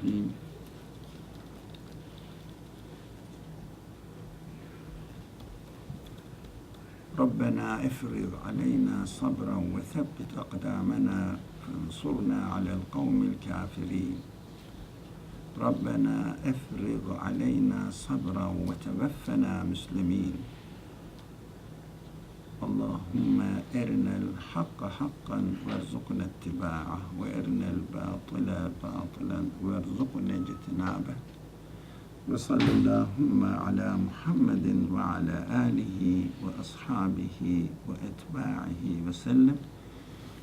الرحيم ربنا افرغ علينا صبرا وثبت أقدامنا فانصرنا على القوم الكافرين ربنا افرغ علينا صبرا وتوفنا مسلمين اللهم أرنا الحق حقا وارزقنا اتباعه وأرنا الباطل باطلا وارزقنا اجتنابه وصلى اللهم على محمد وعلى آله وأصحابه وأتباعه وسلم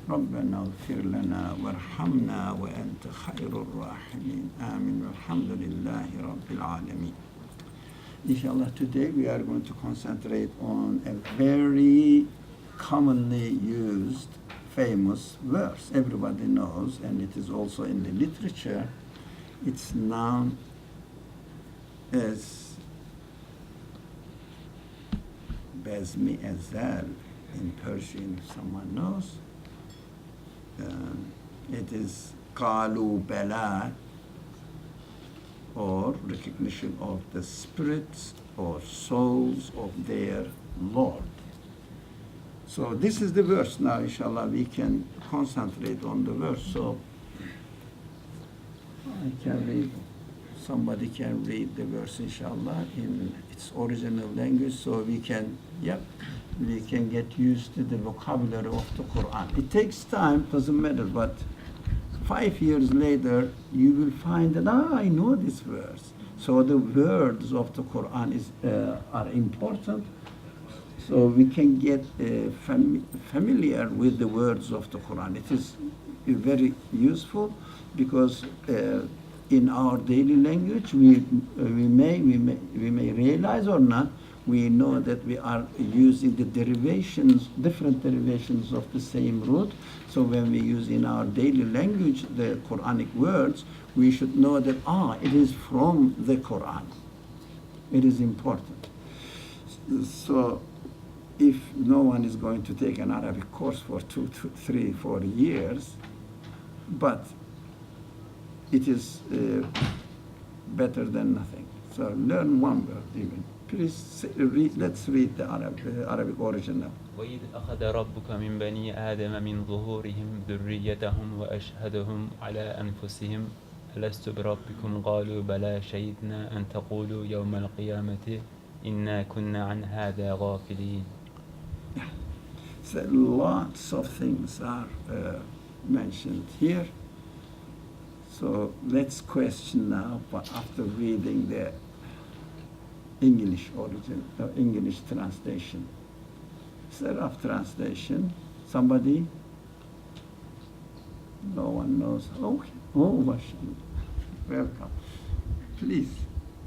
ربنا اغفر لنا وارحمنا وأنت خير الراحمين آمين والحمد لله رب العالمين. Inshallah, today we are going to concentrate on a very commonly used famous verse. Everybody knows, and it is also in the literature. It's known as Bazmi Azal in Persian, if someone knows. It is Qalu Bala, or recognition of the spirits or souls of their Lord. So this is the verse. Now, inshallah, we can concentrate on the verse. So I can read, somebody can read the verse, inshallah, in its original language, so we can get used to the vocabulary of the Quran. It takes time, doesn't matter, but 5 years later, you will find that, I know this verse. So the words of the Quran are important. So we can get familiar with the words of the Quran. It is very useful because in our daily language, we may realize or not, we know that we are using the derivations, different derivations of the same root. So when we use in our daily language the Quranic words, we should know that, it is from the Quran. It is important. So if no one is going to take an Arabic course for 2, 3, 4 years, but it is better than nothing. So learn one word even. Please read, let's read the Arabic original. وَإِذْ أَخَذَ رَبُّكَ مِنْ بَنِي آدَمَ مِنْ ظُهُورِهِمْ ذُرِّيَّتَهُمْ وَأَشْهَدَهُمْ عَلَى أَنفُسِهِمْ أَلَسْتُ بِرَبِّكُمْ قَالُوا بَلَى شَهِدْنَا أَنْ تَقُولُوا يَوْمَ الْقِيَامَةِ إِنَّا كُنَّا عَنْ هَذَا غَافِلِينَ. So lots of things are mentioned here. So let's question now, but after reading the English origin, English translation. Instead of translation, somebody? No one knows. Okay. Welcome. Please.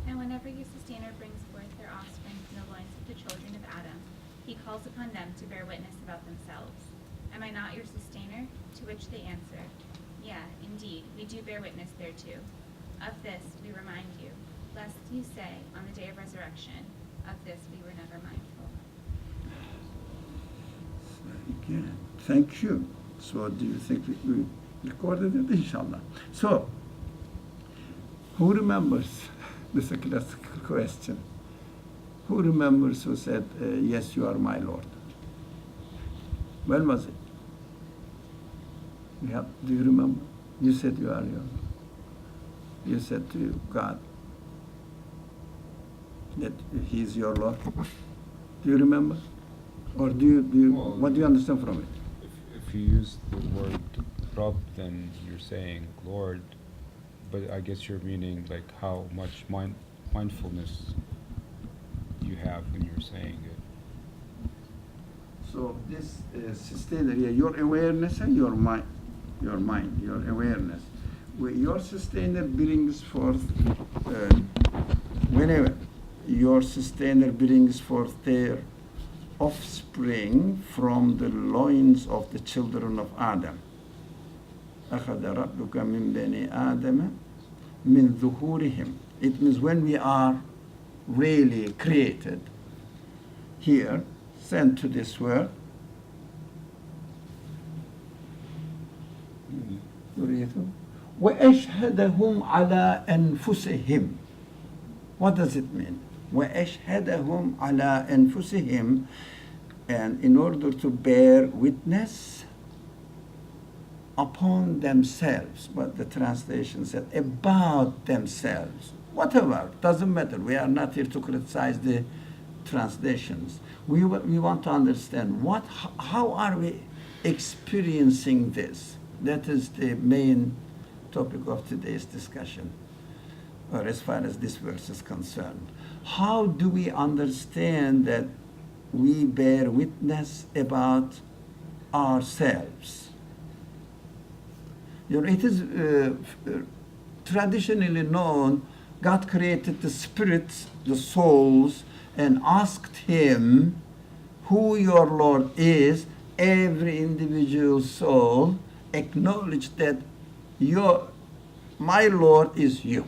And whenever your sustainer brings forth their offspring from the loins of the children of Adam, he calls upon them to bear witness about themselves. Am I not your sustainer? To which they answer, Yeah, indeed, we do bear witness thereto. Of this we remind you, lest you say on the day of resurrection, of this we were never mindful. Again, thank you. So do you think we recorded it? Inshallah. So, who remembers? This is a classical question. Who remembers who said, yes, you are my Lord? When was it? Do you remember? You said you are your. You said to God that He is your Lord. Do you remember? Or do you Well, what do you understand from it? If you use the word Rabb, then you're saying Lord, but I guess you're meaning like how much mindfulness you have when you're saying it. So this sustainer here, your awareness and your mind, your awareness. Your sustainer brings forth, whenever your sustainer brings forth their offspring from the loins of the children of Adam. أخذ ربك من بني آدم من ظهورهم. It means when we are really created here, sent to this world, وَأَشْهَدَهُمْ عَلَىٰ أَنفُسِهِمْ. What does it mean? وَأَشْهَدَهُمْ عَلَىٰ أَنفُسِهِمْ. And in order to bear witness upon themselves, but the translation said about themselves. Whatever, doesn't matter. We are not here to criticize the translations. We want to understand how are we experiencing this? That is the main topic of today's discussion, or as far as this verse is concerned. How do we understand that we bear witness about ourselves? You know, it is traditionally known God created the spirits, the souls, and asked him who your Lord is. Every individual soul acknowledged that my Lord is you.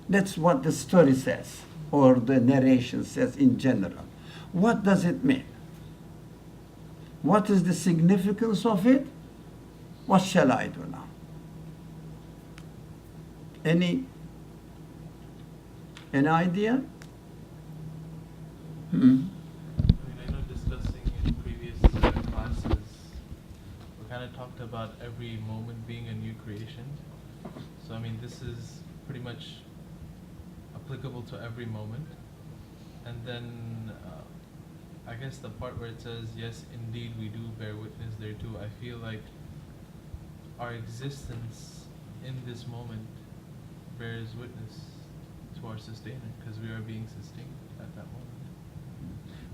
That's what the story says, or the narration says in general. What does it mean? What is the significance of it? What shall I do now? Any idea? I mean, I know discussing in previous classes, we kind of talked about every moment being a new creation. So, I mean, this is pretty much applicable to every moment. And then, I guess the part where it says, yes, indeed, we do bear witness there too, I feel like our existence in this moment bears witness to our sustainer, because we are being sustained at that moment.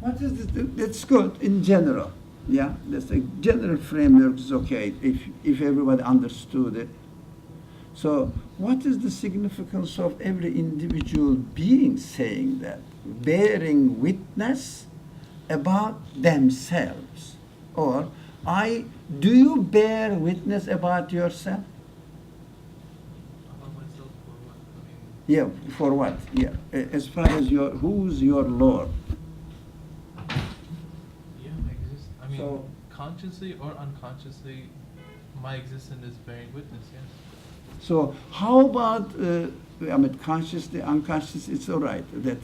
What is this? That's good in general. Yeah, that's a general framework is okay if everybody understood it. So, what is the significance of every individual being saying that, bearing witness about themselves? Or do you bear witness about yourself? About myself, for what? I mean, Yeah, for what? Yeah, as far as who's your Lord? yeah, I exist. I mean, So- consciously or unconsciously, my existence is bearing witness, yes. So how about, I mean, consciously, unconsciously, it's all right, that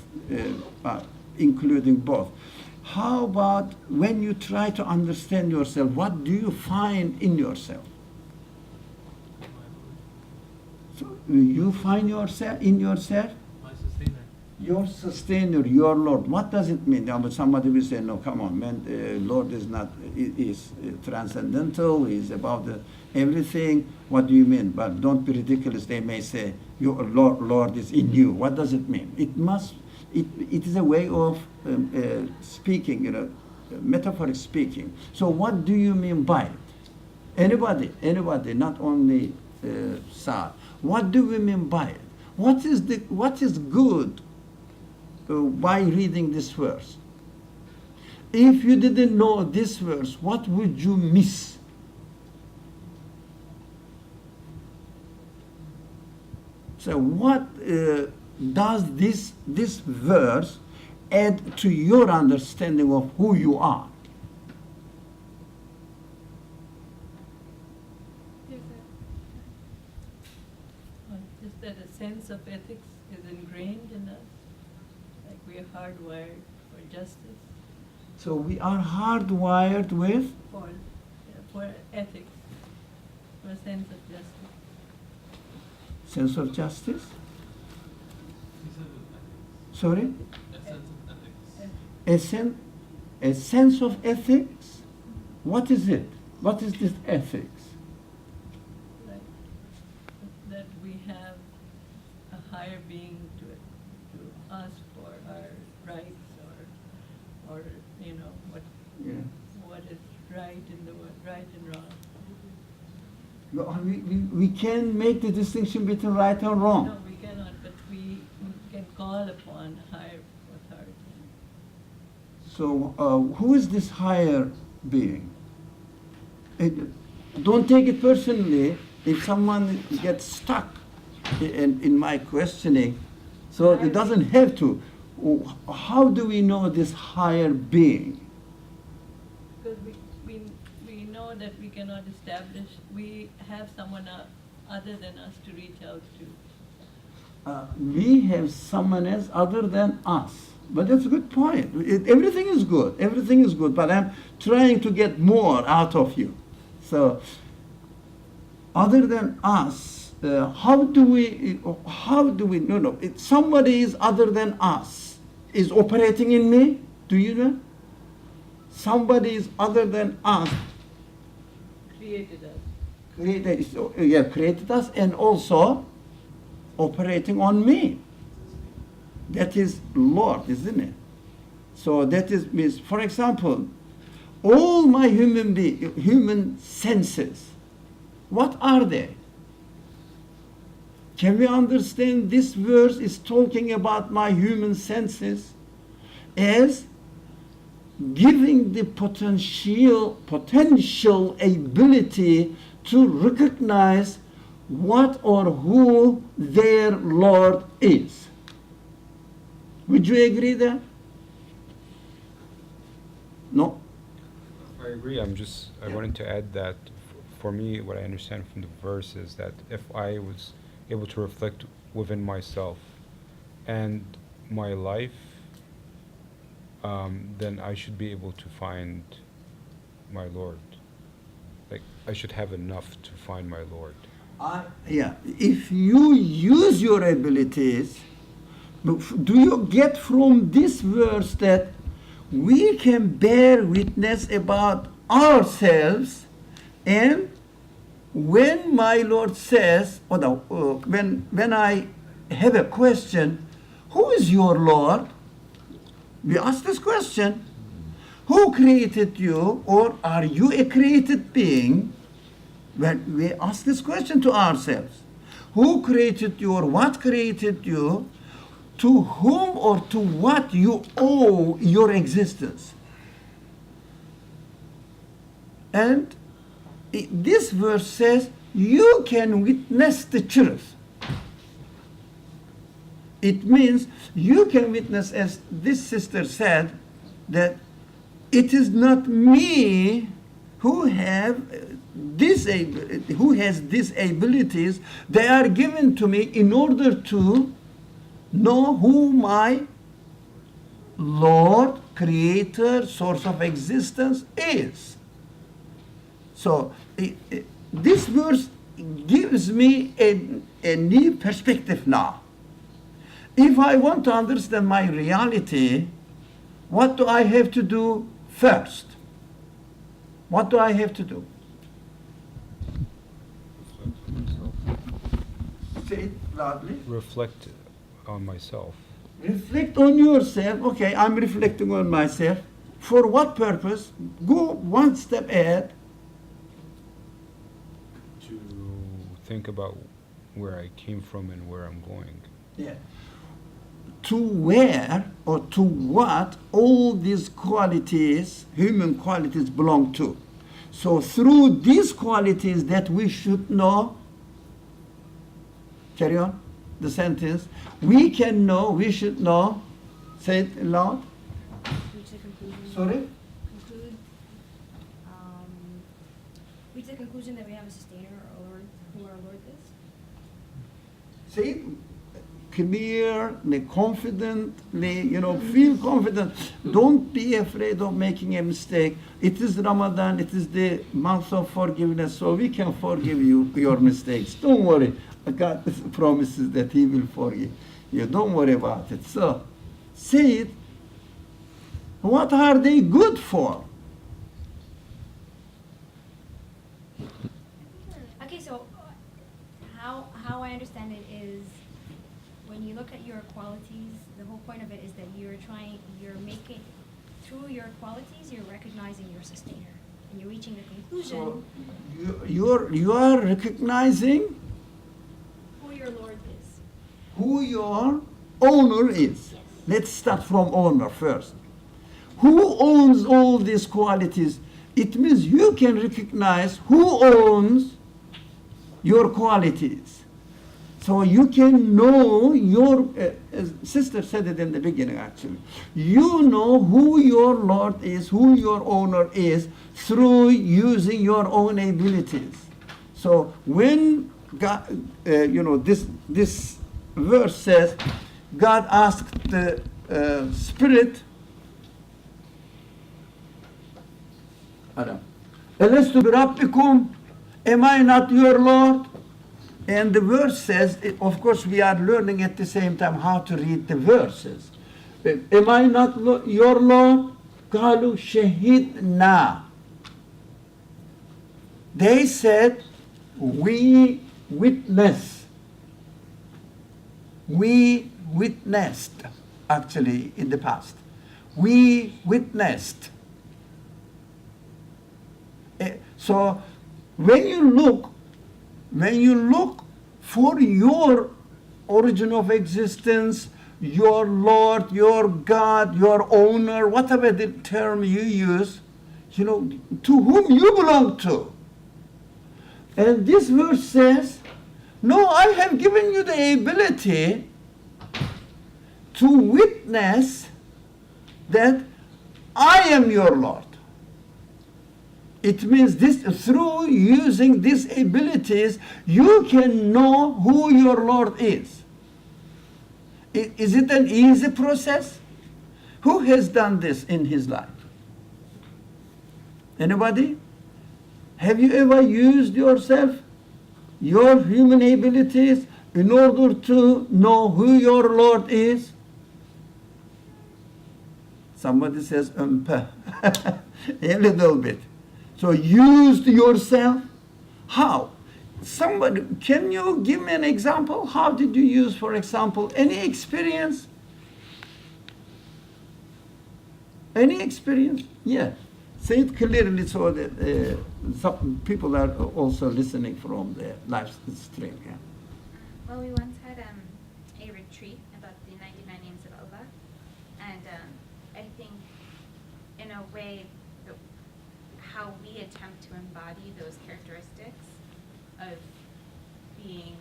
including both. How about when you try to understand yourself, what do you find in yourself? My Lord, So you find yourself in yourself, my sustainer. your sustainer, your Lord. What does it mean? Now, somebody will say, no, come on, man, Lord is not, is transcendental, he's above everything. What do you mean? But don't be ridiculous. They may say, your Lord is in you. What does it mean? It is a way of speaking, you know, metaphoric speaking. So what do you mean by it? Anybody, not only Saad. What do we mean by it? What is good by reading this verse? If you didn't know this verse, what would you miss? So what does this verse add to your understanding of who you are? Just that a sense of ethics is ingrained in us, like we are hardwired for justice, So we are hardwired with for ethics, for a sense of justice. sense of justice. He said with ethics. Sorry? A sense of ethics. A sense of ethics? What is it? What is this ethics? Like that we have a higher being to ask for our rights or you know Yeah. what is right in the world, right and wrong. We can make the distinction between right and wrong. No, we cannot, but we can call upon higher authority. So who is this higher being? Don't take it personally if someone gets stuck in my questioning. So it doesn't have to. How do we know this higher being? Because we know that we cannot establish, we have someone other than us to reach out to? We have someone else other than us. But that's a good point. Everything is good. Everything is good. But I'm trying to get more out of you. So, other than us, how do we, no, somebody is other than us, is operating in me. Do you know? Somebody is other than us, Created us. created us and also operating on me. That is Lord, isn't it? So that is means, for example, all my human senses, what are they? Can we understand this verse is talking about my human senses as giving the potential ability to recognize what or who their Lord is? Would you agree there? No? I agree. I wanted to add that for me, what I understand from the verse is that if I was able to reflect within myself and my life, then I should be able to find my Lord. Like, I should have enough to find my Lord. Yeah. If you use your abilities, do you get from this verse that we can bear witness about ourselves, and when my Lord says, when I have a question, who is your Lord? We ask this question. Who created you, or are you a created being? When we ask this question to ourselves, who created you, or what created you? To whom or to what you owe your existence? And this verse says you can witness the truth. It means you can witness, as this sister said, that it is not me who has these abilities. They are given to me in order to know who my Lord, Creator, source of existence is. So this verse gives me a new perspective now. If I want to understand my reality, what do I have to do first? What do I have to do? Say it loudly. Reflect on myself. Reflect on yourself. Okay, I'm reflecting on myself. For what purpose? Go one step ahead. To think about where I came from and where I'm going. Yeah. To where or to what all these qualities, human qualities, belong to. So through these qualities that we should know, carry on the sentence, we can know, we should know, say it aloud. Reach a conclusion. Sorry? Conclude. Reach the conclusion that we have a sustainer or Lord, who our Lord is. Say it clearly, confidently, feel confident. Don't be afraid of making a mistake. It is Ramadan, it is the month of forgiveness, so we can forgive you your mistakes. Don't worry. God promises that He will forgive you. Don't worry about it. So, say it. What are they good for? Okay, so how I understand it is, when you look at your qualities, the whole point of it is that you're making, through your qualities, you're recognizing your sustainer, and you're reaching the conclusion So, you are recognizing who your Lord is. who your owner is. Yes. Let's start from owner first. Who owns all these qualities? It means you can recognize who owns your qualities. So you can know your, as sister said it in the beginning actually, you know who your Lord is, who your owner is, through using your own abilities. So when God, this verse says, God asked the spirit, Adam, Elestu birabbikum, am I not your Lord? And the verse says, of course we are learning at the same time how to read the verses. Am I not your Lord? Qalu shahidna. They said, we witness. We witnessed, actually, in the past. We witnessed. So when you look for your origin of existence, your Lord, your God, your owner, whatever the term you use, to whom you belong to. And this verse says, no, I have given you the ability to witness that I am your Lord. It means this, through using these abilities, you can know who your Lord is. Is it an easy process? Who has done this in his life? Anybody? Have you ever used yourself, your human abilities, in order to know who your Lord is? Somebody says, a little bit. So used yourself? How? Somebody, can you give me an example? How did you use, for example, any experience? Any experience? Yeah. Say it clearly so that some people are also listening from the live stream. Yeah. Well, we once had a retreat about the 99 names of Allah, and I think, in a way, how we attempt to embody those characteristics of being,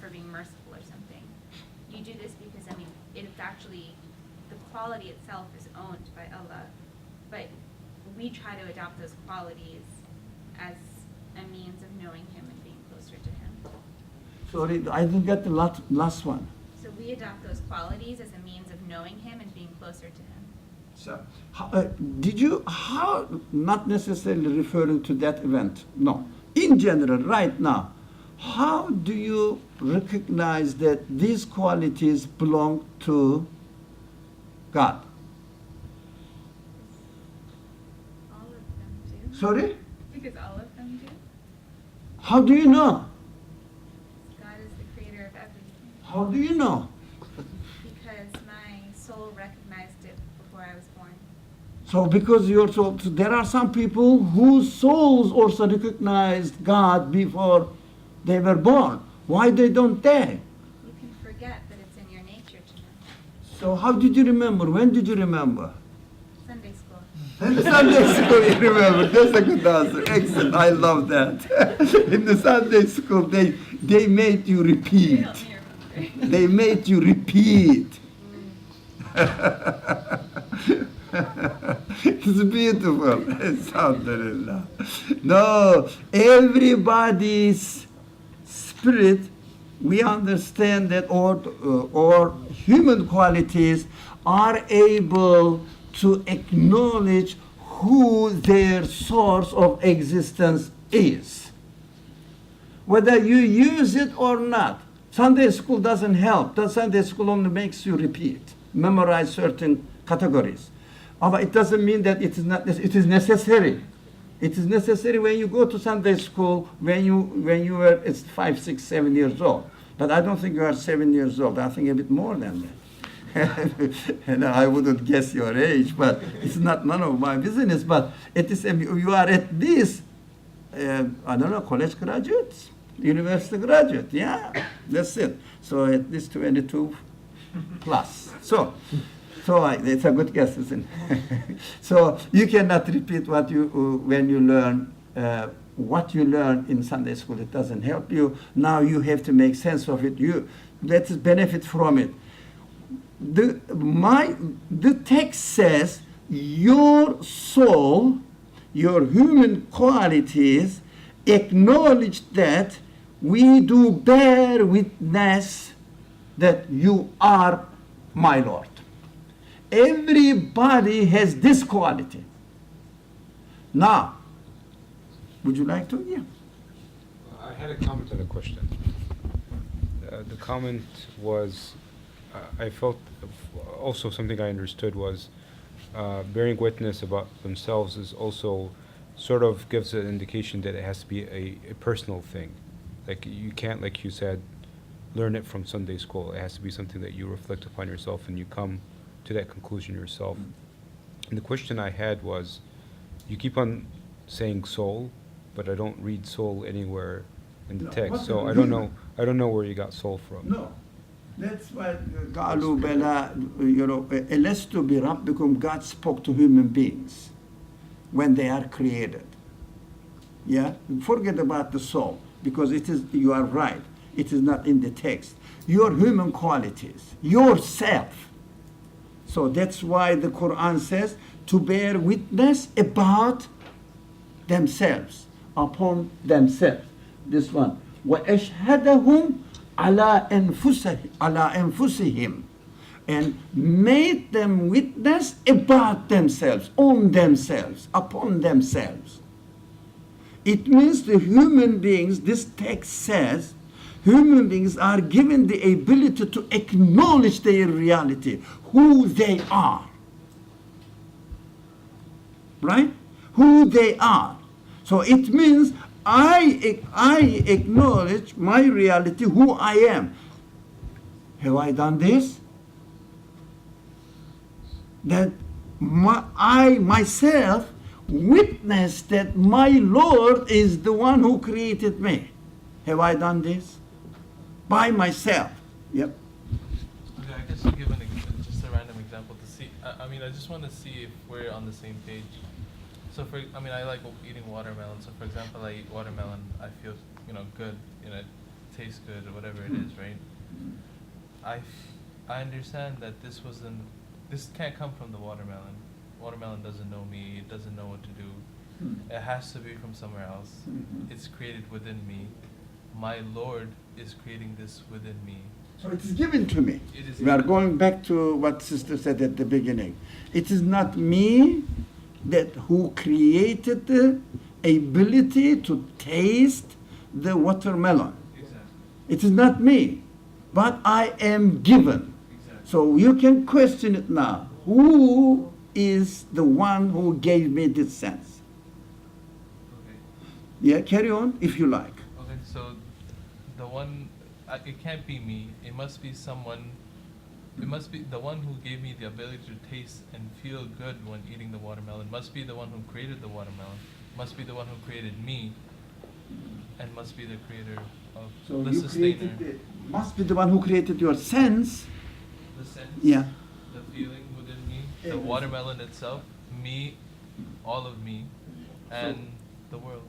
for being merciful or something. You do this because, it's actually, the quality itself is owned by Allah, but we try to adopt those qualities as a means of knowing Him and being closer to Him. Sorry, I didn't get the last one. So we adopt those qualities as a means of knowing Him and being closer to Him. So, not necessarily referring to that event, no. In general, right now, how do you recognize that these qualities belong to God? All of them do. Sorry? Because all of them do. How do you know? God is the creator of everything. How do you know? Because my soul recognized it before I was born. So because your soul, so there are some people whose souls also recognized God before they were born. Why don't they? You can forget that it's in your nature to know. So how did you remember? When did you remember? Sunday school. Sunday school, you remember. That's a good answer. Excellent. I love that. In the Sunday school, they made you repeat. They made you repeat. It's beautiful. Alhamdulillah. No, everybody's spirit, we understand that or human qualities are able to acknowledge who their source of existence is. Whether you use it or not. Sunday school doesn't help. The Sunday school only makes you repeat, memorize certain categories. But it doesn't mean that it is not. It is necessary. It is necessary when you go to Sunday school when you were 5, 6, 7 years old. But I don't think you are 7 years old. I think a bit more than that. And I wouldn't guess your age, but it's none of my business. But it is you are at least I don't know, college graduates, university graduate. Yeah, that's it. So at least 22 plus. So it's a good guess, isn't it? So you cannot repeat what when you learn what you learn in Sunday school. It doesn't help you. Now you have to make sense of it. Let's benefit from it. The text says your soul, your human qualities acknowledge that we do bear witness that you are my Lord. Everybody has this quality. Now, would you like to? Yeah. I had a comment and a question. The comment was, I felt also something I understood was bearing witness about themselves is also sort of gives an indication that it has to be a personal thing. Like you can't, like you said, learn it from Sunday school. It has to be something that you reflect upon yourself and you come to that conclusion yourself. And the question I had was, you keep on saying soul, but I don't read soul anywhere in the No, text. what So do I you don't mean? know. I don't know where you got soul from. No. That's why قالوا بلا, you know, ألست بربكم, God spoke to human beings when they are created. Yeah? Forget about the soul, because it is, you are right, it is not in the text. Your human qualities, yourself. So that's why the Quran says to bear witness about themselves, upon themselves. This one. وَأَشْهَدَهُمْ عَلَىٰ أَنفُسِهِمْ, and made them witness about themselves, on themselves, upon themselves. It means the human beings, this text says, human beings are given the ability to acknowledge their reality, who they are. Right? Who they are. So it means I acknowledge my reality, who I am. Have I done this? That I myself witness that my Lord is the one who created me. Have I done this? By myself. Yep. Okay, I guess I'll give just a random example to see. I mean, I just want to see if we're on the same page. So I like eating watermelon. So for example, I eat watermelon, I feel, good, it tastes good or whatever it is, right? I understand that this can't come from the watermelon. Watermelon doesn't know me, it doesn't know what to do. It has to be from somewhere else. It's created within me. My Lord is creating this within me. So it is given to me. It is We are given. going back to what Sister said at the beginning. It is not me who created the ability to taste the watermelon. Exactly. It is not me, but I am given. Exactly. So you can question it now. Who is the one who gave me this sense? Okay. Yeah, carry on if you like. Okay, so the one, it can't be me. It must be someone. It must be the one who gave me the ability to taste and feel good when eating the watermelon. Must be the one who created the watermelon. Must be the one who created me, and must be the creator of So the you sustainer. must be the one who created your sense. The sense, Yeah. the feeling within me, the Everything. watermelon itself, me, all of me, and the world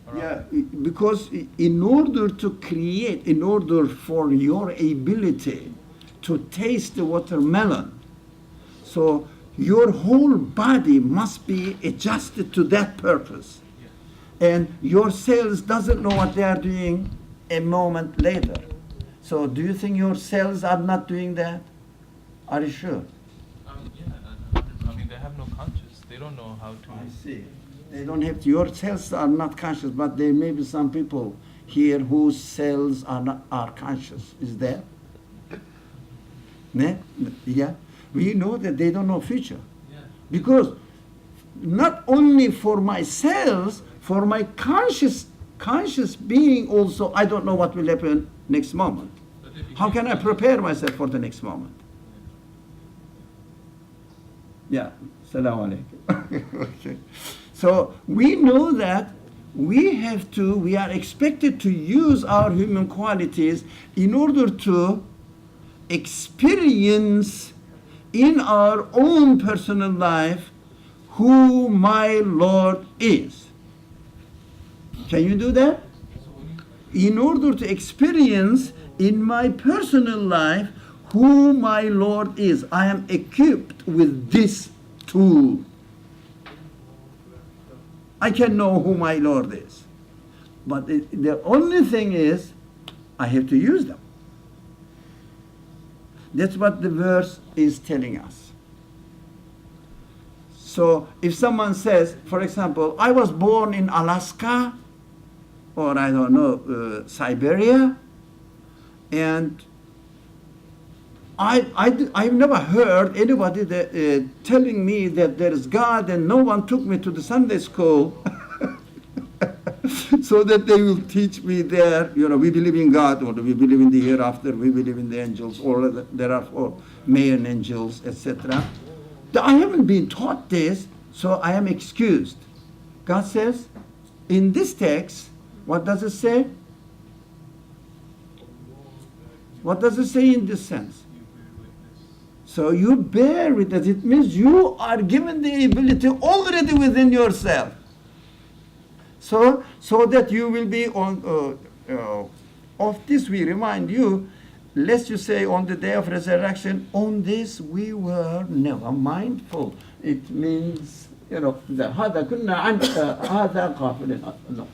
around Yeah, me. because in order to create, in order for your ability to taste the watermelon, so your whole body must be adjusted to that purpose. Yeah. And your cells doesn't know what they are doing a moment later. So do you think your cells are not doing that? Are you sure? Yeah, I mean, they have no conscience. They don't know how to. I see. They don't have to, your cells are not conscious, but there may be some people here whose cells are conscious. Is there? Ne? Yeah. We know that they don't know future. Yeah. Because not only for my cells, for my conscious being also, I don't know what will happen next moment. But they How became can I conscious. prepare myself for the next moment? Yeah. Salaam alaikum. Okay. So we know that we are expected to use our human qualities in order to experience in our own personal life who my Lord is. Can you do that? In order to experience in my personal life who my Lord is, I am equipped with this tool. I can know who my Lord is. But the only thing is, I have to use them. That's what the verse is telling us. So if someone says, for example, I was born in Alaska, or I don't know, Siberia, and I've never heard anybody telling me that there is God, and no one took me to the Sunday school so that they will teach me there, we believe in God, or we believe in the hereafter, we believe in the angels, or there are male angels, etc. I haven't been taught this, so I am excused. God says, in this text, what does it say? What does it say in this sense? So you bear witness. It means you are given the ability already within yourself. So that you will be on, of this we remind you, lest you say on the day of resurrection, on this we were never mindful. It means, هذا كنا عن هذا غافلين. No.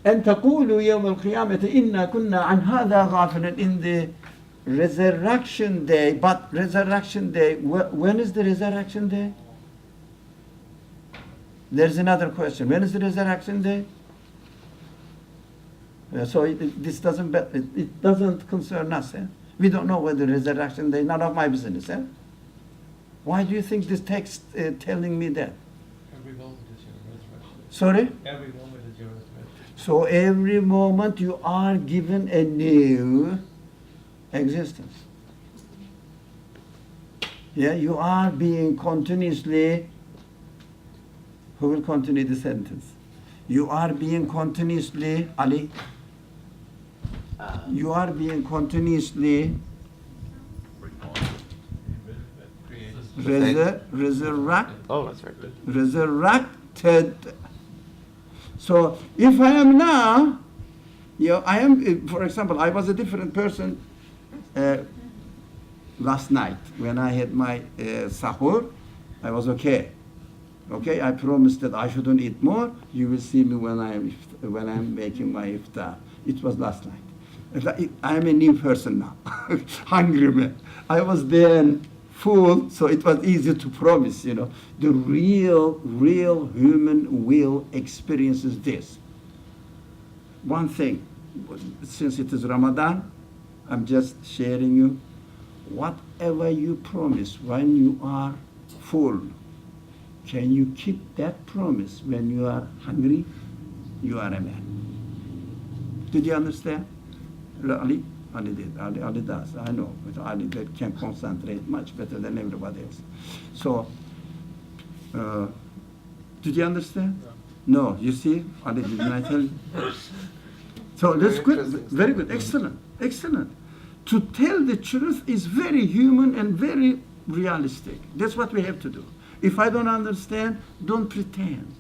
أن تقولوا يوم القيامة إنا كنا عن هذا غافلين. In the resurrection day, but resurrection day, when is the resurrection day? There's another question. When is the resurrection day? So this doesn't concern us. We don't know whether resurrection day. None of my business. Why do you think this text telling me that? Every moment is your resurrection. Sorry? Every moment is your resurrection. So every moment you are given a new existence. Yeah, you are being continuously. Who will continue the sentence? You are being continuously, Ali. You are being continuously resurrected. So if I am now, I am, for example, I was a different person last night when I had my sahur. I was okay. Okay, I promised that I shouldn't eat more. You will see me when I'm making my iftar. It was last night. I am a new person now, hungry man. I was then full, so it was easy to promise. The real human will experiences this. One thing, since it is Ramadan, I'm just sharing you. Whatever you promise when you are full, can you keep that promise when you are hungry? You are a man. Did you understand? Ali did. Ali does. I know. But Ali can concentrate much better than everybody else. So, did you understand? No. You see? Ali, didn't I tell you? So that's good. Very good. Excellent. Excellent. To tell the truth is very human and very realistic. That's what we have to do. If I don't understand, don't pretend.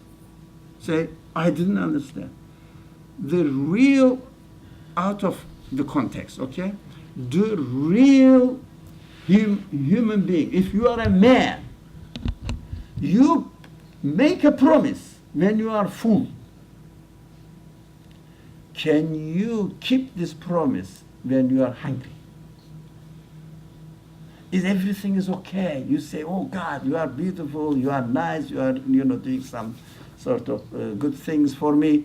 Say, I didn't understand. The real, out of the context, okay? The real human being, if you are a man, you make a promise when you are full. Can you keep this promise when you are hungry? Is everything is okay? You say, oh God, you are beautiful, you are nice, you are doing some sort of good things for me.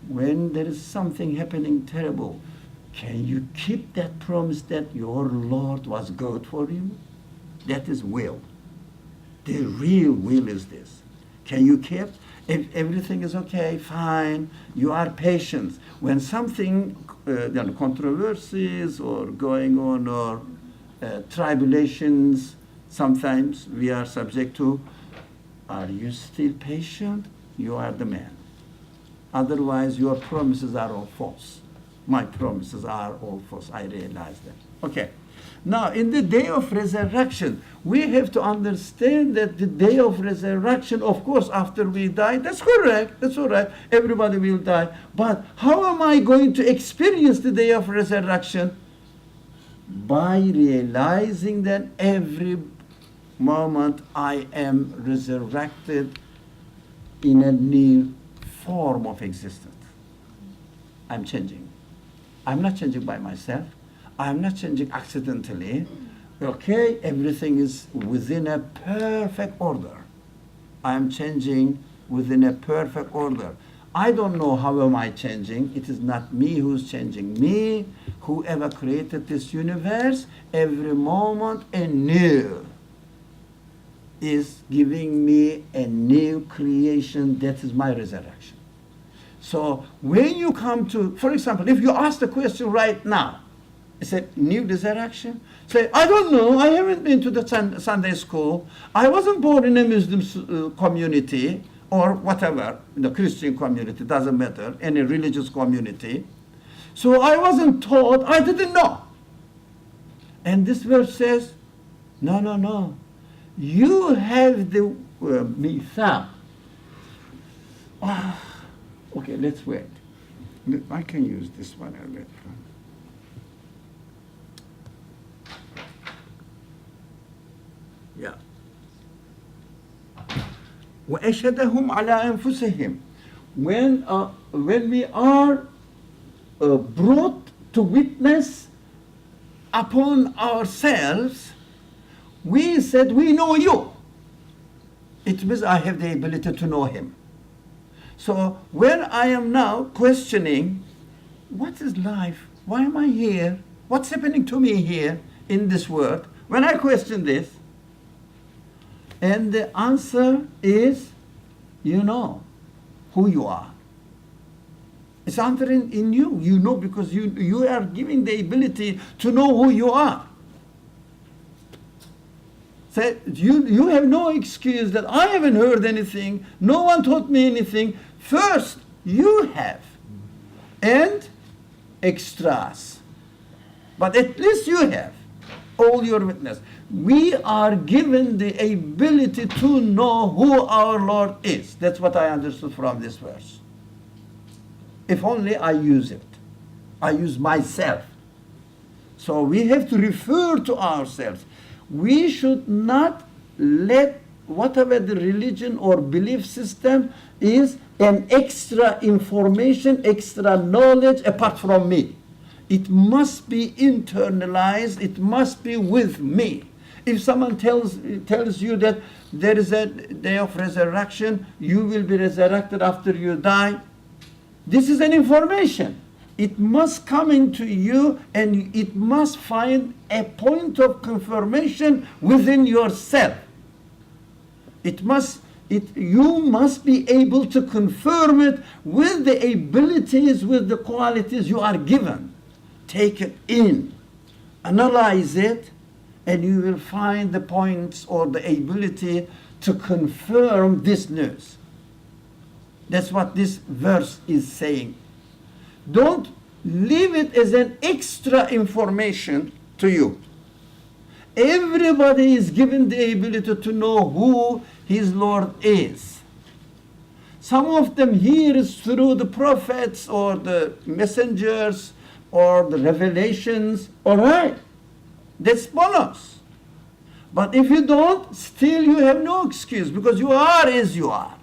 When there is something happening terrible, can you keep that promise that your Lord was good for you? That is will. The real will is this. Can you keep? If everything is okay, fine, you are patient. When something, controversies or going on or tribulations, sometimes we are subject to, are you still patient? You are the man. Otherwise, your promises are all false. My promises are all false. I realize that. Okay. Now, in the day of resurrection, we have to understand that the day of resurrection, of course, after we die, that's correct, that's all right, everybody will die. But how am I going to experience the day of resurrection? By realizing that every moment I am resurrected in a new form of existence. I'm changing. I'm not changing by myself. I'm not changing accidentally. Okay, everything is within a perfect order. I'm changing within a perfect order. I don't know how am I changing. It is not me who's changing me. Whoever created this universe, every moment anew, is giving me a new creation. That is my resurrection. So when you come to, for example, if you ask the question right now, it's a new resurrection. Say, I don't know, I haven't been to the Sunday school. I wasn't born in a Muslim community or whatever, the Christian community, doesn't matter, any religious community. So I wasn't taught, I didn't know. And this verse says, no, no, no. You have the mithaq. Okay, let's wait. I can use this one a little. Yeah. وَأَشْهَدَهُمْ عَلَىٰ أَنفُسِهِمْ. When we are brought to witness upon ourselves, we said, we know you. It means I have the ability to know him. So when I am now questioning, what is life? Why am I here? What's happening to me here in this world? When I question this, and the answer is, you know who you are. It's answering in you. You know because you are given the ability to know who you are. So you have no excuse that I haven't heard anything, no one taught me anything. First, you have. And extras. But at least you have all your witness. We are given the ability to know who our Lord is. That's what I understood from this verse. If only I use it. I use myself. So we have to refer to ourselves. We should not let whatever the religion or belief system is an extra information, extra knowledge apart from me. It must be internalized. It must be with me. If someone tells you that there is a day of resurrection, you will be resurrected after you die, this is an information. It must come into you and it must find a point of confirmation within yourself. You must be able to confirm it with the abilities, with the qualities you are given. Take it in, analyze it, and you will find the points or the ability to confirm this news. That's what this verse is saying. Don't leave it as an extra information to you. Everybody is given the ability to know who his Lord is. Some of them hear is through the prophets or the messengers or the revelations. All right, that's bonus. But if you don't, still you have no excuse because you are as you are.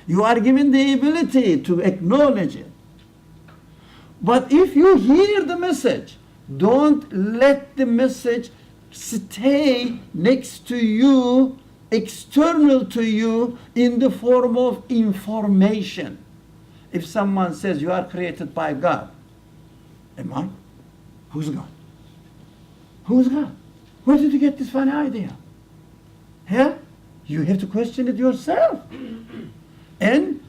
You are given the ability to acknowledge it. But if you hear the message, don't let the message stay next to you, external to you, in the form of information. If someone says you are created by God, am I? Who's God? Who's God? Where did you get this funny idea? Yeah? You have to question it yourself. And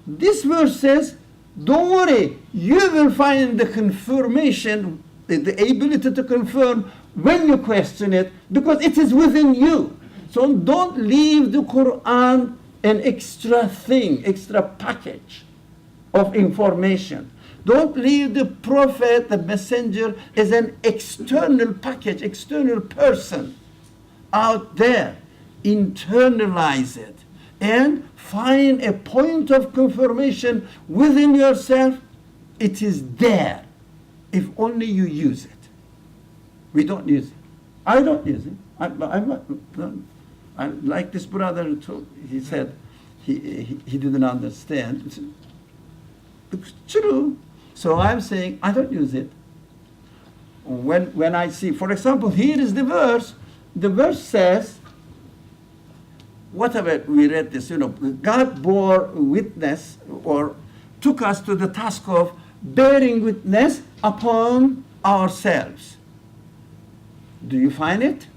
this verse says, don't worry, you will find the confirmation, the ability to confirm when you question it, because it is within you. So don't leave the Quran an extra thing, extra package of information. Don't leave the prophet, the messenger, as an external package, external person out there. Internalize it and find a point of confirmation within yourself. It is there, if only you use it. We don't use it. I don't use it. I like this brother, he said, he didn't understand. It's true. So I'm saying I don't use it. When I see, for example, here is the verse. The verse says, whatever we read this, God bore witness or took us to the task of bearing witness upon ourselves. Do you find it?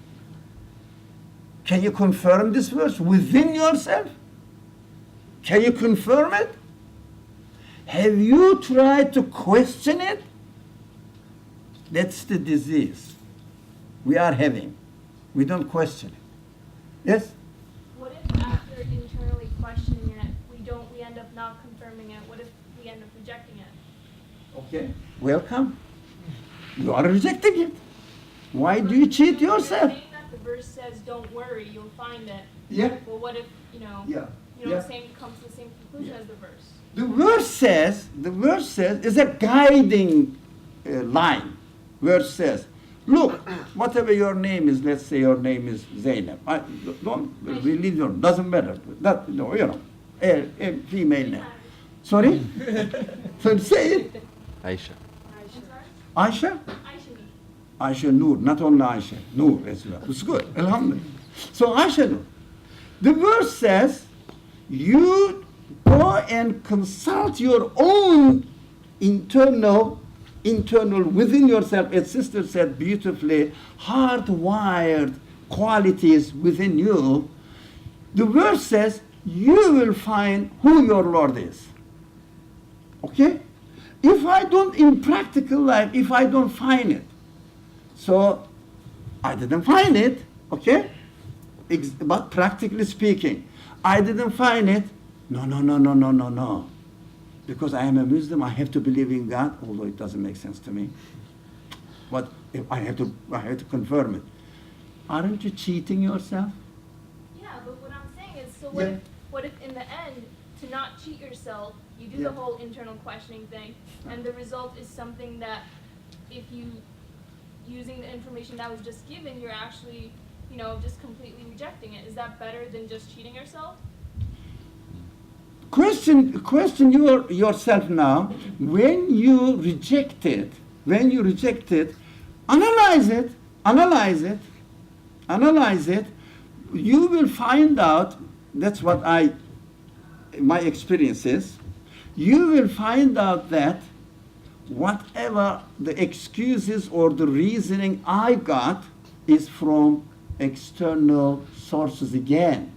Can you confirm this verse within yourself? Can you confirm it? Have you tried to question it? That's the disease we are having. We don't question it. Yes? What if after internally questioning it, we end up not confirming it? What if we end up rejecting it? Okay. Welcome. You are rejecting it. Why do you cheat You're yourself? saying that the verse says, "Don't worry, you'll find it." Yeah. Well, what if Yeah. the same comes to the same conclusion as the verse? The verse says, is a guiding line. Verse says, look, whatever your name is, let's say your name is Zainab. Don't religion, doesn't matter. That, a female name. Sorry? So say it. Aisha. I'm sorry? Aisha? Aisha. Aisha Noor, not only Aisha, Noor as well. It's good, alhamdulillah. So Aisha Noor. The verse says, you go and consult your own internal within yourself, as sister said beautifully, hardwired qualities within you. The verse says, you will find who your Lord is. Okay? If I don't, in practical life, if I don't find it, so I didn't find it, okay? But practically speaking, I didn't find it. No. Because I am a Muslim, I have to believe in God, although it doesn't make sense to me. But if I have to confirm it. Aren't you cheating yourself? Yeah, but what I'm saying is, so Yeah. what if in the end, to not cheat yourself, you do Yeah. the whole internal questioning thing, and the result is something that, if you, using the information that was just given, you're actually, just completely rejecting it. Is that better than just cheating yourself? Question yourself now. When you reject it, analyze it. You will find out. That's what my experience is. You will find out that whatever the excuses or the reasoning I got is from external sources again.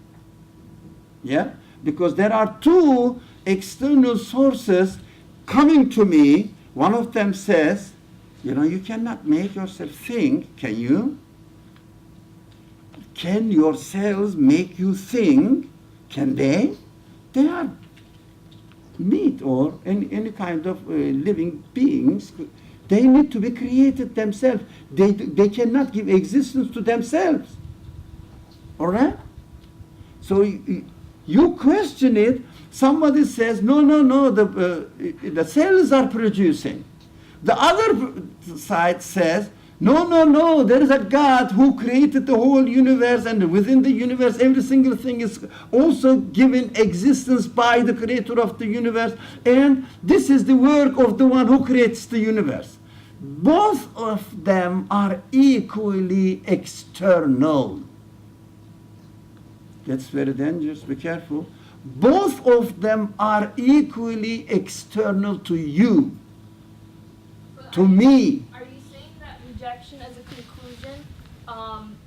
Yeah? Because there are two external sources coming to me. One of them says, you cannot make yourself think, can you? Can your cells make you think? Can they? They are meat or any kind of living beings. They need to be created themselves. They cannot give existence to themselves. All right? So you question it, somebody says, no, the cells are producing. The other side says, no, there is a God who created the whole universe, and within the universe, every single thing is also given existence by the creator of the universe, and this is the work of the one who creates the universe. Both of them are equally external. That's very dangerous, be careful. Both of them are equally external to you, But to me. Are you saying that rejection as a conclusion,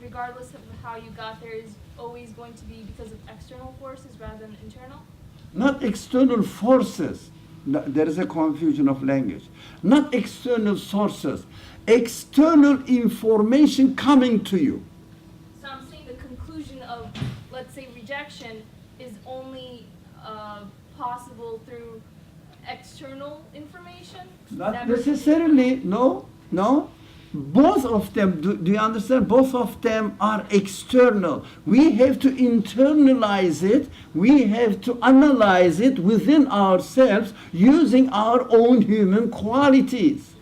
regardless of how you got there, is always going to be because of external forces rather than internal? Not external forces. No, there is a confusion of language. Not external sources. External information coming to you. So I'm saying the conclusion of, let's say, rejection is only possible through external information? Not Never- necessarily, no. Both of them, do you understand? Both of them are external. We have to internalize it. We have to analyze it within ourselves using our own human qualities.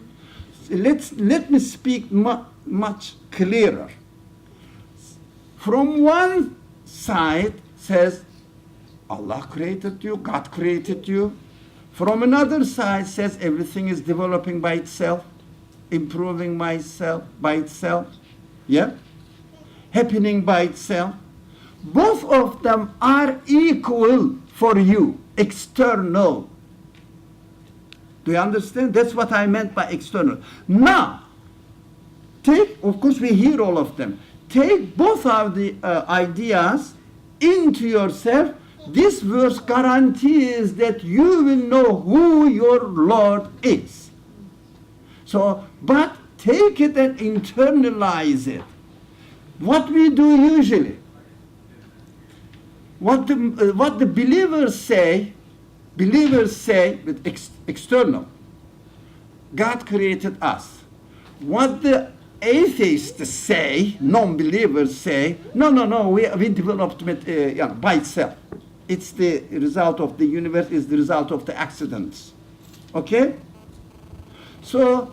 Let me speak much clearer. From one side says, Allah created you, God created you. From another side says everything is developing by itself, improving by itself, yeah? Happening by itself. Both of them are equal for you, external. Do you understand? That's what I meant by external. Now, of course we hear all of them. Take both of the ideas into yourself. This verse guarantees that you will know who your Lord is. So, but take it and internalize it. What we do usually, what the believers say with external, God created us. What the atheists say, non-believers say, no, we developed it by itself. It's the result of the universe, is the result of the accidents. Okay? So,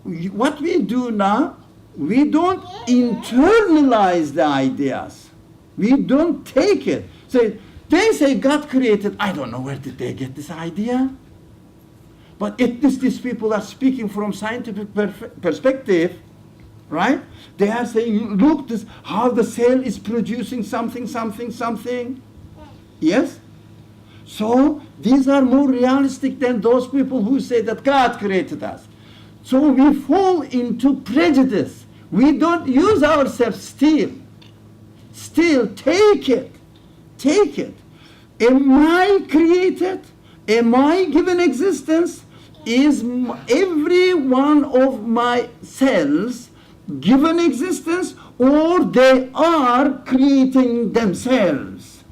what we do now, we don't internalize the ideas. We don't take it. So they say God created, I don't know where did they get this idea. But at least these people are speaking from scientific perspective, right? They are saying, look, this how the cell is producing something. Yes? So these are more realistic than those people who say that God created us. So we fall into prejudice. We don't use ourselves still. Still, take it. Am I created? Am I given existence? Is every one of my cells given existence, or they are creating themselves?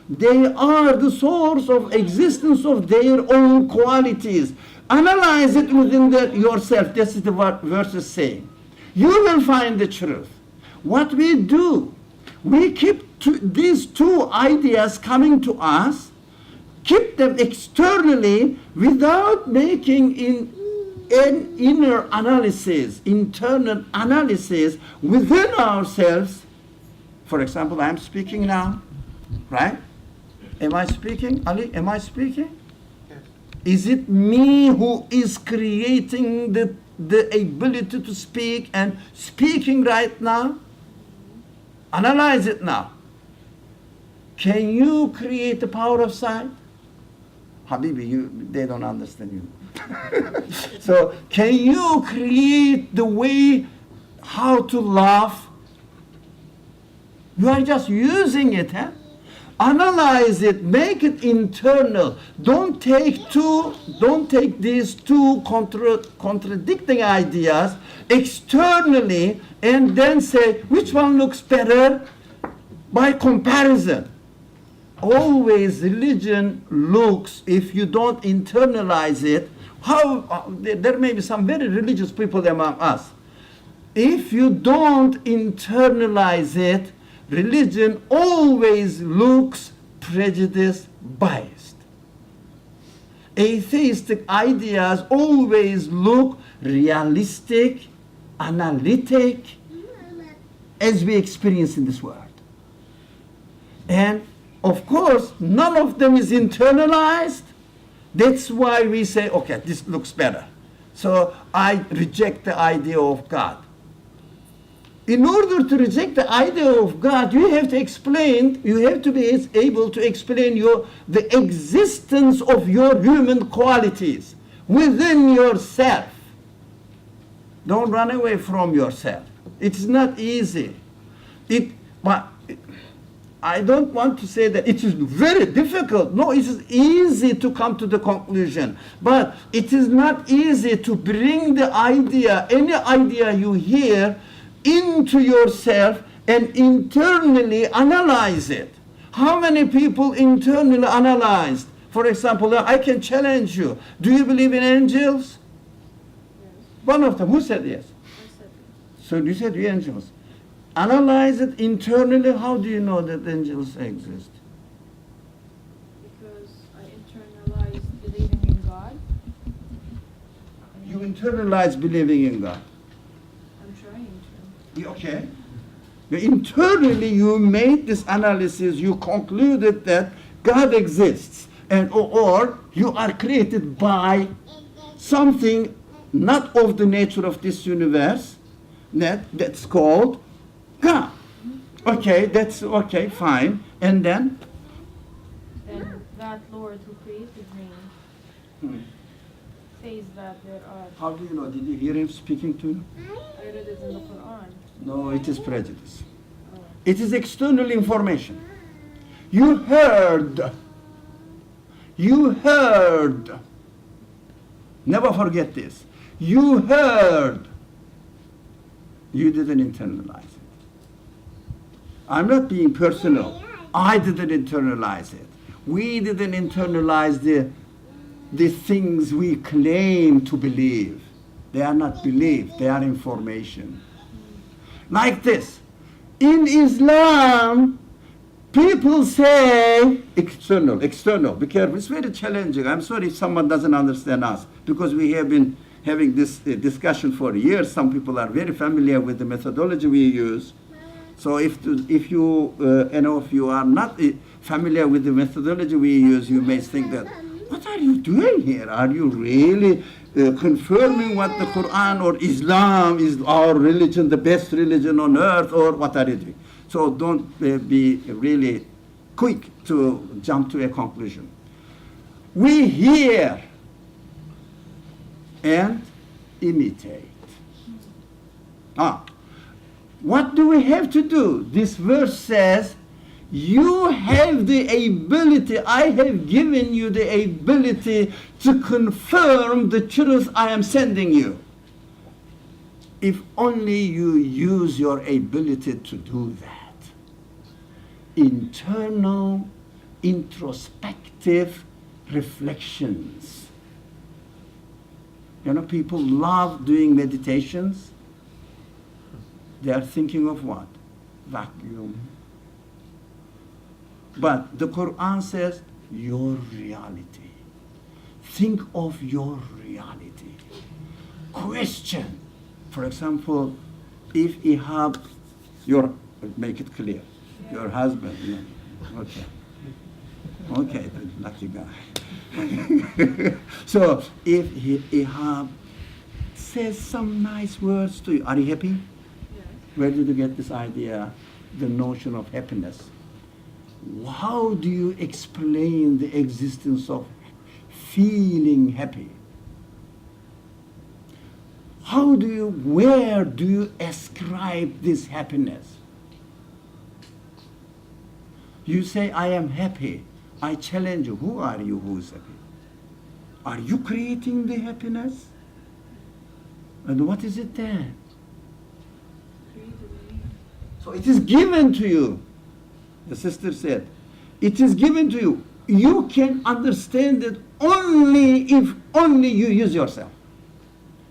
They are the source of existence of their own qualities. Analyze it within yourself. This is the verse is saying. You will find the truth. What we do, we keep these two ideas coming to us, keep them externally without making an inner analysis, internal analysis within ourselves. For example, I'm speaking now, right? Am I speaking? Ali, am I speaking? Yes. Is it me who is creating the ability to speak and speaking right now? Analyze it now. Can you create the power of sight? Habibi, they don't understand you. So, can you create the way how to laugh? You are just using it, huh? Analyze it, make it internal. Don't take these two contradicting ideas externally and then say which one looks better by comparison. Always religion looks, if you don't internalize it, there may be some very religious people among us. If you don't internalize it, religion always looks prejudiced, biased. Atheistic ideas always look realistic, analytic, as we experience in this world. And of course, none of them is internalized. That's why we say, okay, this looks better. So I reject the idea of God. In order to reject the idea of God, you have to be able to explain the existence of your human qualities within yourself. Don't run away from yourself. It's not easy. But I don't want to say that it is very difficult. No, it is easy to come to the conclusion. But it is not easy to bring the idea, any idea you hear, into yourself and internally analyze it. How many people internally analyzed? For example, I can challenge you. Do you believe in angels? Yes. One of them. Who said yes? I said it. So you said angels. Analyze it internally. How do you know that angels exist? Because I internalized believing in God. You internalize believing in God. I'm trying to. Okay. Internally, you made this analysis, you concluded that God exists, and or you are created by something not of the nature of this universe, that's called God. Okay, that's okay, fine. And then? And that Lord who created me says that there are. How do you know? Did you hear him speaking to you? I read it in the Quran. No, it is prejudice. It is external information. You heard. You heard. Never forget this. You heard. You didn't internalize it. I'm not being personal. I didn't internalize it. We didn't internalize the things we claim to believe. They are not belief, they are information. Like this. In Islam, people say external. Be careful. It's very challenging. I'm sorry if someone doesn't understand us, because we have been having this discussion for years. Some people are very familiar with the methodology we use. So if you are not familiar with the methodology we use, you may think that, what are you doing here? Are you really confirming what the Quran or Islam is our religion, the best religion on earth, or what are you doing? So don't be really quick to jump to a conclusion. We hear and imitate. What do we have to do? This verse says, you have the ability, I have given you the ability to confirm the truth I am sending you. If only you use your ability to do that. Internal, introspective reflections. You know, people love doing meditations. They are thinking of what? Vacuum. But the Quran says, your reality. Think of your reality. Question. For example, if Ihab, make it clear, your husband, okay, the lucky guy. So if Ihab says some nice words to you, are you happy? Yes. Where did you get this idea, the notion of happiness? How do you explain the existence of feeling happy? Where do you ascribe this happiness? You say, I am happy. I challenge you, who are you who is happy? Are you creating the happiness? And what is it then? So it is given to you. The sister said, it is given to you. You can understand it only if only you use yourself.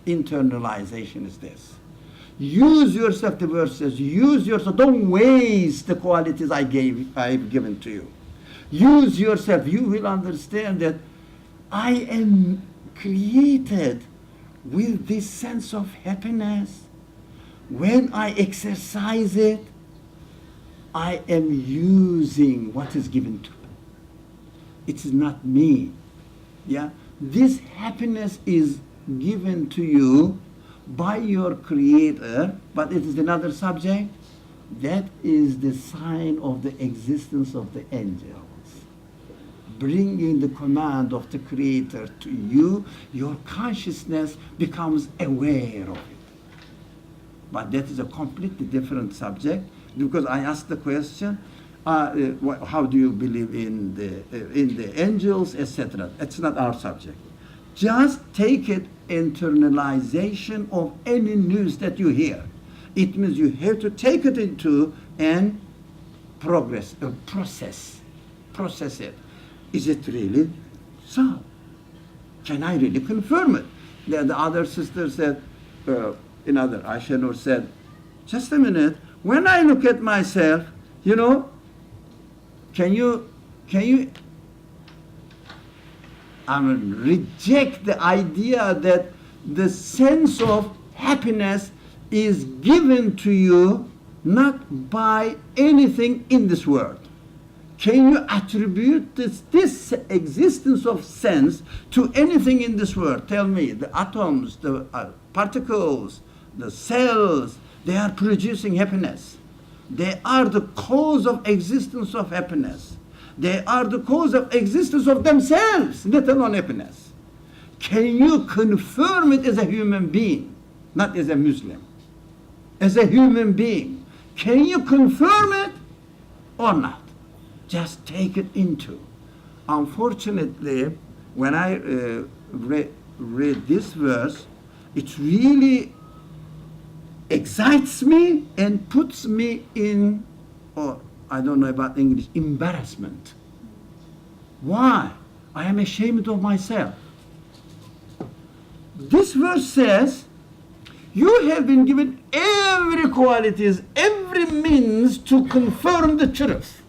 Internalization is this. Use yourself, the verse says, use yourself. Don't waste the qualities I've given to you. Use yourself. You will understand that I am created with this sense of happiness. When I exercise it, I am using what is given to me. It is not me. Yeah? This happiness is given to you by your Creator, but it is another subject. That is the sign of the existence of the angels. Bringing the command of the Creator to you, your consciousness becomes aware of it. But that is a completely different subject, because I asked the question, how do you believe in the angels, etc. It's not our subject. Just take it, internalization of any news that you hear. It means you have to take it into and process it. Is it really so? Can I really confirm it? Then the other sister said, Aisha Noor said, just a minute, when I look at myself, can you reject the idea that the sense of happiness is given to you not by anything in this world. Can you attribute this existence of sense to anything in this world? Tell me, the atoms, the particles, the cells, they are producing happiness. They are the cause of existence of happiness. They are the cause of existence of themselves, let alone happiness. Can you confirm it as a human being, not as a Muslim? As a human being, can you confirm it or not? Just take it into. Unfortunately, when I read this verse, it really excites me and puts me in, or I don't know about English, embarrassment. Why? I am ashamed of myself. This verse says, you have been given every qualities, every means to confirm the truth.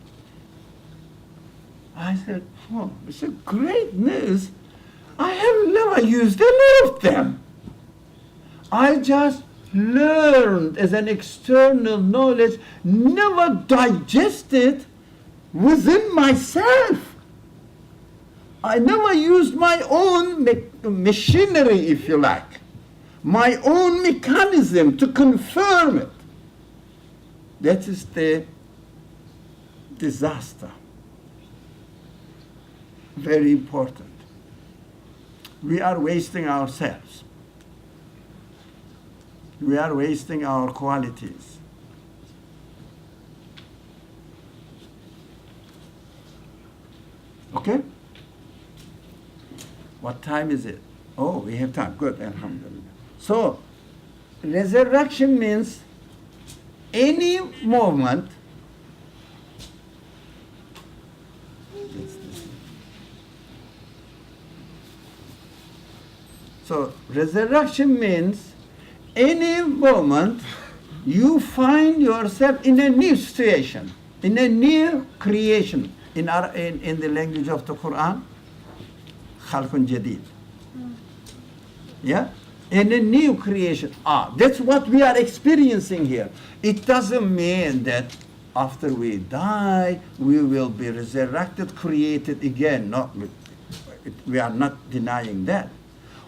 I said, oh, it's a great news. I have never used any of them. I just learned as an external knowledge, never digested within myself. I never used my own machinery, if you like, my own mechanism to confirm it. That is the disaster. Very important. We are wasting ourselves. We are wasting our qualities. Okay? What time is it? Oh, we have time. Good, alhamdulillah. So, resurrection means any moment. So, resurrection means any moment you find yourself in a new situation, in a new creation. In the language of the Quran, khalqun jadid. Yeah? In a new creation. That's what we are experiencing here. It doesn't mean that after we die, we will be resurrected, created again. No, we are not denying that.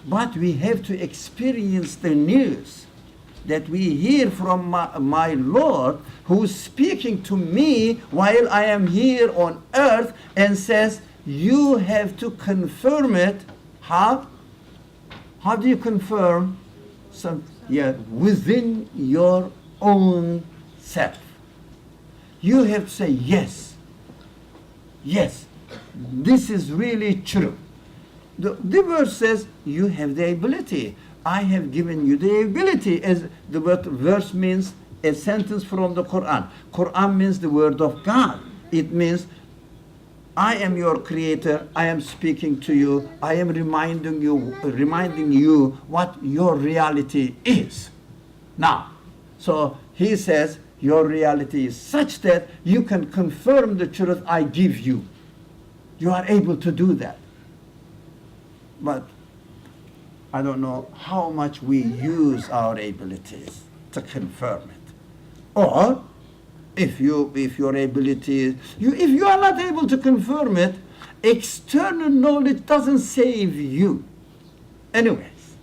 But we have to experience the news that we hear from my Lord, who's speaking to me while I am here on earth, and says, you have to confirm it. How? How do you confirm? Within your own self. You have to say, yes, this is really true. The verse says, you have the ability. I have given you the ability. As the verse means a sentence from the Quran. Quran means the word of God. It means, I am your creator. I am speaking to you. I am reminding you what your reality is. Now, so he says, your reality is such that you can confirm the truth I give you. You are able to do that. But I don't know how much we use our abilities to confirm it. Or if your ability, if you are not able to confirm it, external knowledge doesn't save you. Anyways,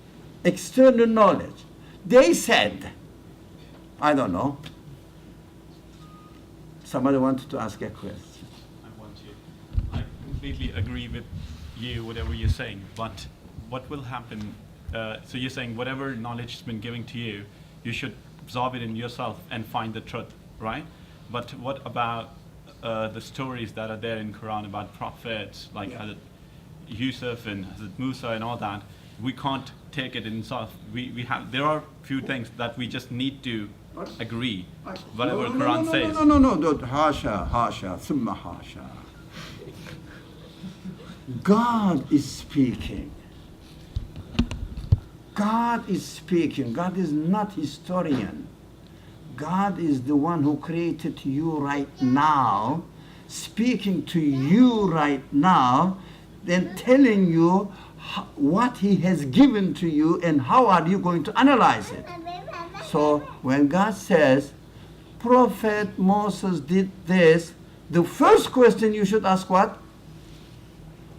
external knowledge. They said, I don't know. Somebody wanted to ask a question. I completely agree with you, whatever you're saying, but what will happen? So you're saying whatever knowledge has been given to you, you should absorb it in yourself and find the truth, right? But what about the stories that are there in Quran about prophets like Hazrat Yusuf and Hazrat Musa and all that? We can't take it in itself. There are few things that we just need to agree. Whatever Quran says. No. Hasha, thumma hasha. God is speaking. God is speaking. God is not historian. God is the one who created you right now, speaking to you right now, then telling you what he has given to you and how are you going to analyze it. So when God says, Prophet Moses did this, the first question you should ask what?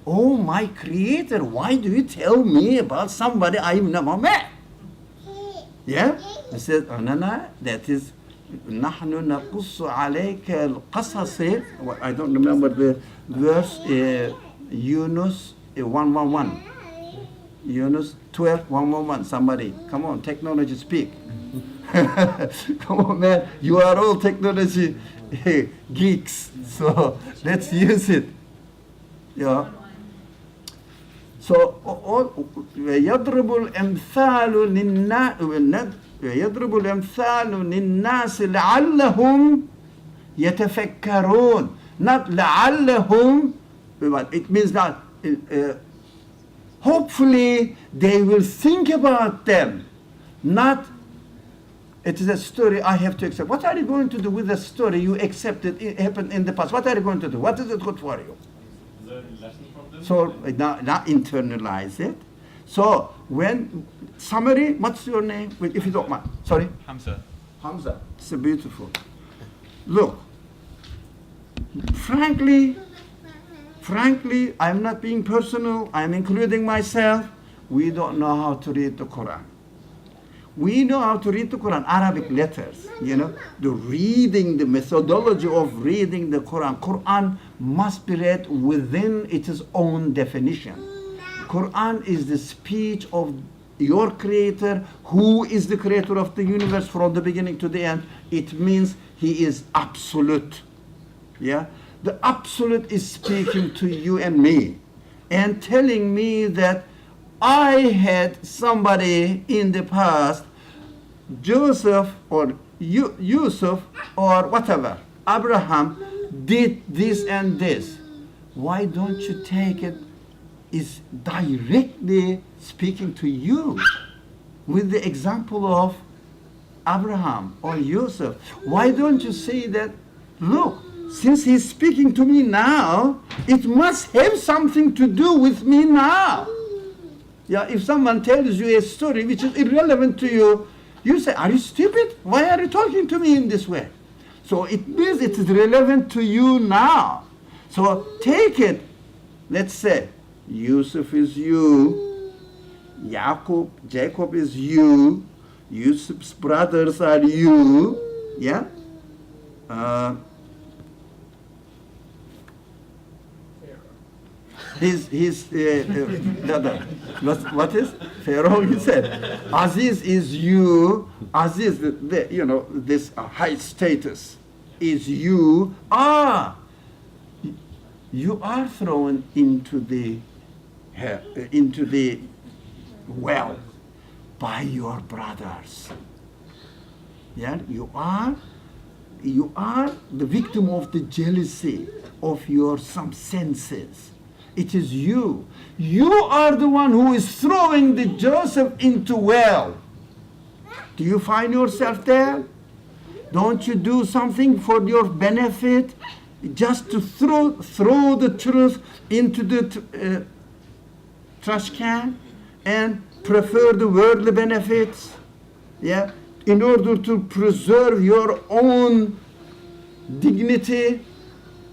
Oh, my Creator, why do you tell me about somebody I've never met? Yeah? He said, oh, no, no, that is, نحن نقص عليك القصص. I don't remember the verse, Yunus 111. Yunus 12:111. Somebody, come on, technology speak. Come on, man, you are all technology geeks, so let's use it. Yeah. So يضرب الأمثال للناس لعلهم يتفكرون. Not لعلهم, but it means that hopefully they will think about them. Not, it is a story I have to accept. What are you going to do with the story you accepted, it happened in the past? What are you going to do? What is it good for you? Learn lesson from this. So not internalize it. So when summary, what's your name? Wait, if you don't mind. Sorry, Hamza. Hamza. It's a beautiful. Look, frankly, I'm not being personal. I'm including myself. We don't know how to read the Quran. We know how to read the Quran, Arabic letters, the reading, the methodology of reading the Quran. Quran must be read within its own definition. Quran is the speech of your Creator, who is the Creator of the universe from the beginning to the end. It means He is absolute. Yeah? The absolute is speaking to you and me and telling me that I had somebody in the past, Joseph or Yusuf or whatever, Abraham did this and this. Why don't you take it is directly speaking to you with the example of Abraham or Yusuf? Why don't you say that, look, since he's speaking to me now, it must have something to do with me now. Yeah, if someone tells you a story which is irrelevant to you, you say, are you stupid? Why are you talking to me in this way? So it means it is relevant to you now. So take it. Let's say Yusuf is you, Jacob is you, Yusuf's brothers are you, yeah? What is Pharaoh? He said, Aziz is you. Aziz, this high status is you. You are thrown into the well by your brothers. Yeah, you are the victim of the jealousy of your some senses. It is you. You are the one who is throwing the Joseph into well. Do you find yourself there? Don't you do something for your benefit? Just to throw the truth into the trash can and prefer the worldly benefits, yeah, in order to preserve your own dignity,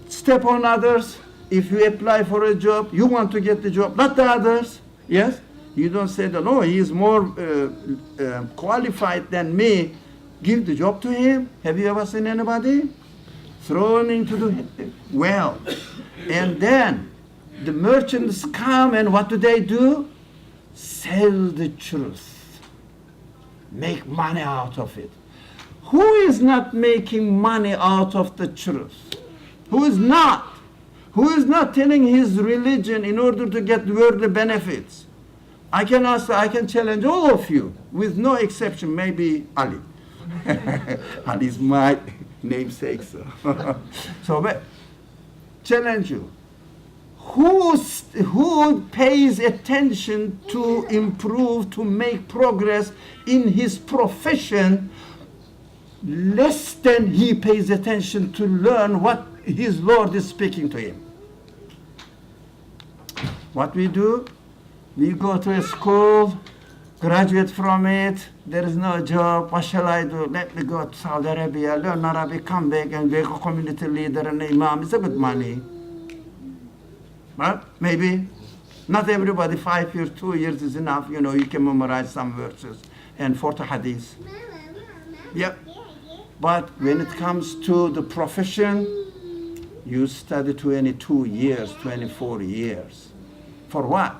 step on others. If you apply for a job, you want to get the job, not the others. Yes? You don't say that, no, he is more qualified than me. Give the job to him. Have you ever seen anybody? Thrown into the well. And then the merchants come and what do? Sell the truth. Make money out of it. Who is not making money out of the truth? Who is not? Who is not telling his religion in order to get worldly benefits? I can challenge all of you, with no exception, maybe Ali. Ali is my namesake, so. But challenge you. Who pays attention to improve, to make progress in his profession less than he pays attention to learn what his Lord is speaking to him? What we do, we go to a school, graduate from it, there is no job, what shall I do? Let me go to Saudi Arabia, learn Arabic, come back and be a community leader and imam. It's a good money. But maybe not everybody, 5 years, 2 years is enough. You know, you can memorize some verses and 40 hadiths. Yep. But when it comes to the profession, you study 22 years, 24 years. For what?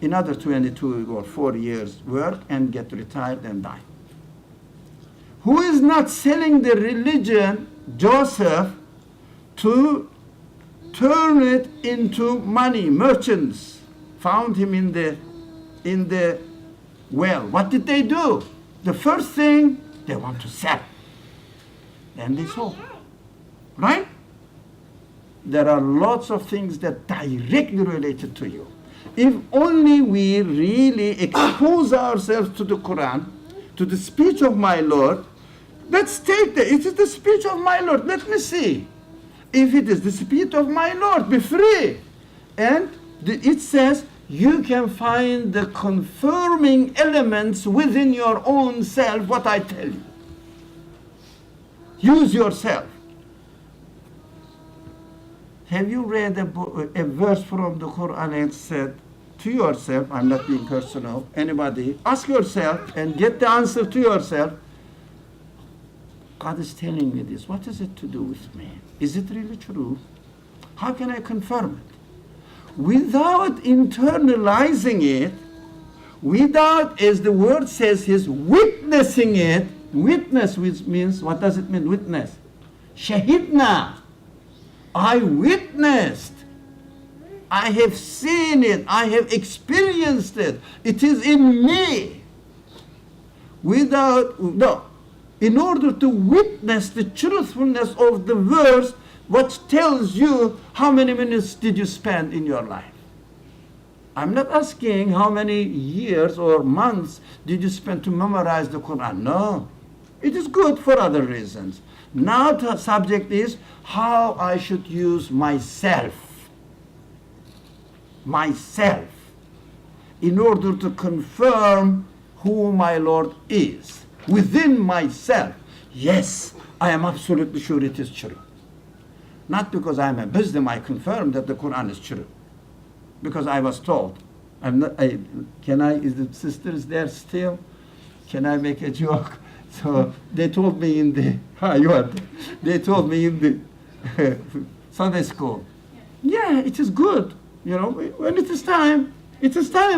Another 22 or 4 years work and get retired and die. Who is not selling the religion, Joseph, to turn it into money? Merchants found him in the well. What did they do? The first thing, they want to sell. And they sold. Right? There are lots of things that directly related to you. If only we really expose ourselves to the Quran, to the speech of my Lord, let's take it. It is the speech of my Lord. Let me see. If it is the speech of my Lord, be free. And it says you can find the confirming elements within your own self, what I tell you. Use yourself. Have you read a verse from the Quran and said to yourself, I'm not being personal, anybody, ask yourself and get the answer to yourself, God is telling me this, what is it to do with me? Is it really true? How can I confirm it? Without internalizing it, without, as the word says, his witnessing it, witness, which means, what does it mean, witness? Shahidna. I witnessed. I have seen it. I have experienced it. It is in me. In order to witness the truthfulness of the verse, what tells you how many minutes did you spend in your life. I'm not asking how many years or months did you spend to memorize the Quran. No. It is good for other reasons. Now the subject is how I should use myself. Myself. In order to confirm who my Lord is. Within myself. Yes, I am absolutely sure it is true. Not because I am a Muslim, I confirm that the Quran is true. Because I was told. Is the sisters there still? Can I make a joke? So they told me in the, they told me in the Sunday school. Yeah, it is good. You know, when it is time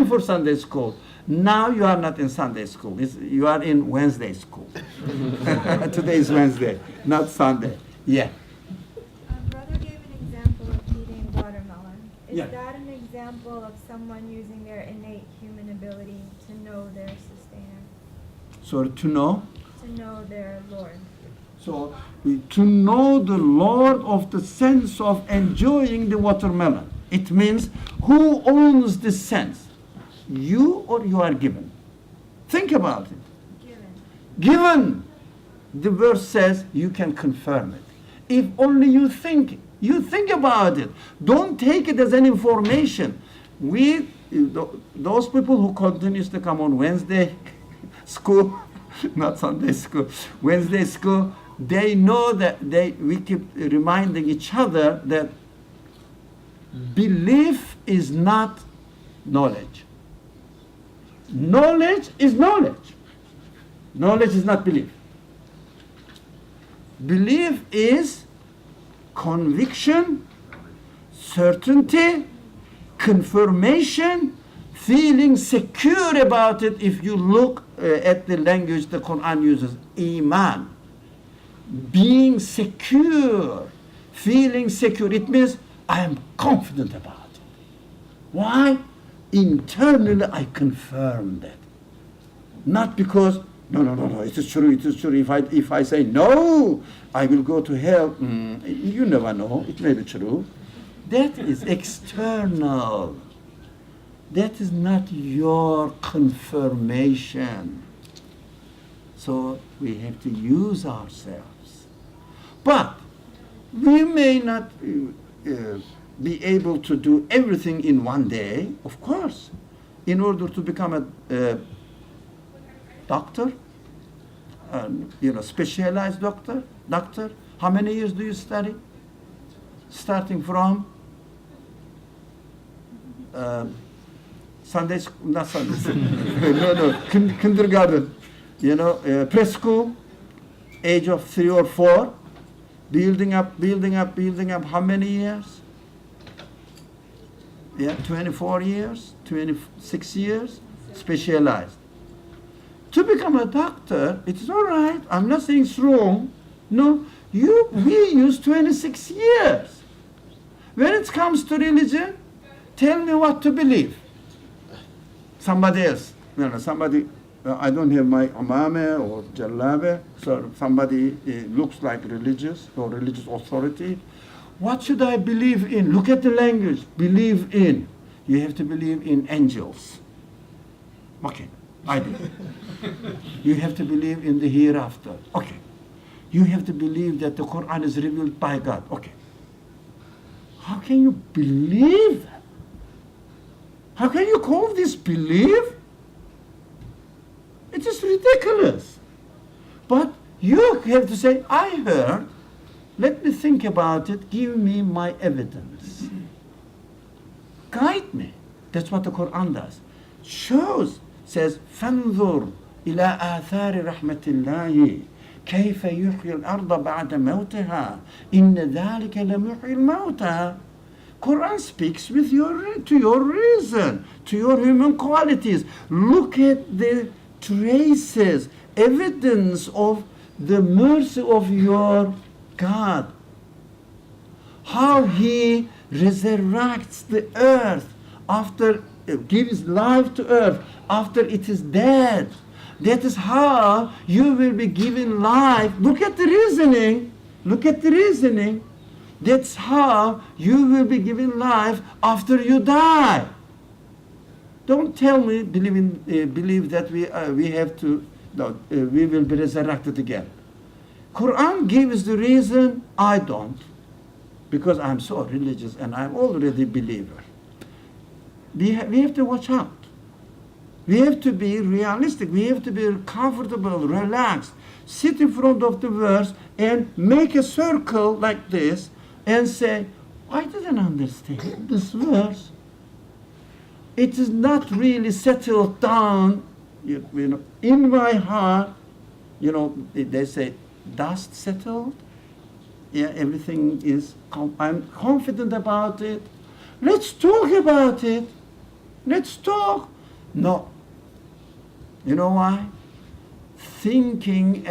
for Sunday school. Now you are not in Sunday school. You are in Wednesday school. Today is Wednesday, not Sunday. Yeah. Brother gave an example of eating watermelon. Is Yeah. that an example of someone using their innate human ability to know their sustainer, So to know? to know their Lord? So to know the Lord of the sense of enjoying the watermelon. It means who owns the sense? You or you are given? Think about it. Given. The verse says you can confirm it. If only you think about it. Don't take it as an information. Those people who continues to come on Wednesday school, not Sunday school, Wednesday school, they know that we keep reminding each other that belief is not knowledge. Knowledge is knowledge. Knowledge is not belief. Belief is conviction, certainty, confirmation, feeling secure about it. If you look at the language the Quran uses, iman, being secure, feeling secure. It means I am confident about it. Why? Internally I confirm that. Not because, no, it is true. If I say no, I will go to hell. You never know, it may be true. That is external. That is not your confirmation. So we have to use ourselves. But we may not be able to do everything in one day, of course. In order to become a doctor, specialized doctor. How many years do you study? Starting from Sunday school, not Sunday school. no, kindergarten. Preschool, age of 3 or 4, building up. How many years? 24 years, 26 years, specialized. To become a doctor, it's all right. I'm not saying it's wrong. No, we use 26 years. When it comes to religion, tell me what to believe. Somebody else. Somebody, I don't have my imame or jallabe, so somebody looks like religious or religious authority. What should I believe in? Look at the language. Believe in. You have to believe in angels. Okay, I do. You have to believe in the hereafter. Okay. You have to believe that the Quran is revealed by God. Okay. How can you believe that? How can you call this belief? It is ridiculous. But you have to say, I heard. Let me think about it. Give me my evidence. Guide me. That's what the Quran does. Shows, says, فَانظُرْ إِلَىٰ آثَارِ رَحْمَةِ اللَّهِ كَيْفَ يُحْيِي الْأَرْضَ بَعْدَ مَوْتِهَا إِنَّ ذَلِكَ لَمُحْيِي الْمَوْتَى. Quran speaks to your reason, to your human qualities. Look at the traces, evidence of the mercy of your God. How He resurrects the earth after, gives life to earth after it is dead. That is how you will be given life. Look at the reasoning. Look at the reasoning. That's how you will be given life after you die. Don't tell me believe that we have to. No, we will be resurrected again. Quran gives the reason. I don't, because I'm so religious and I'm already a believer. We have to watch out. We have to be realistic. We have to be comfortable, relaxed. Sit in front of the verse and make a circle like this and say, I didn't understand this verse. It is not really settled down, in my heart. They say, dust settled. Yeah, everything is, I'm confident about it. Let's talk about it. Let's talk. No. You know why? Thinking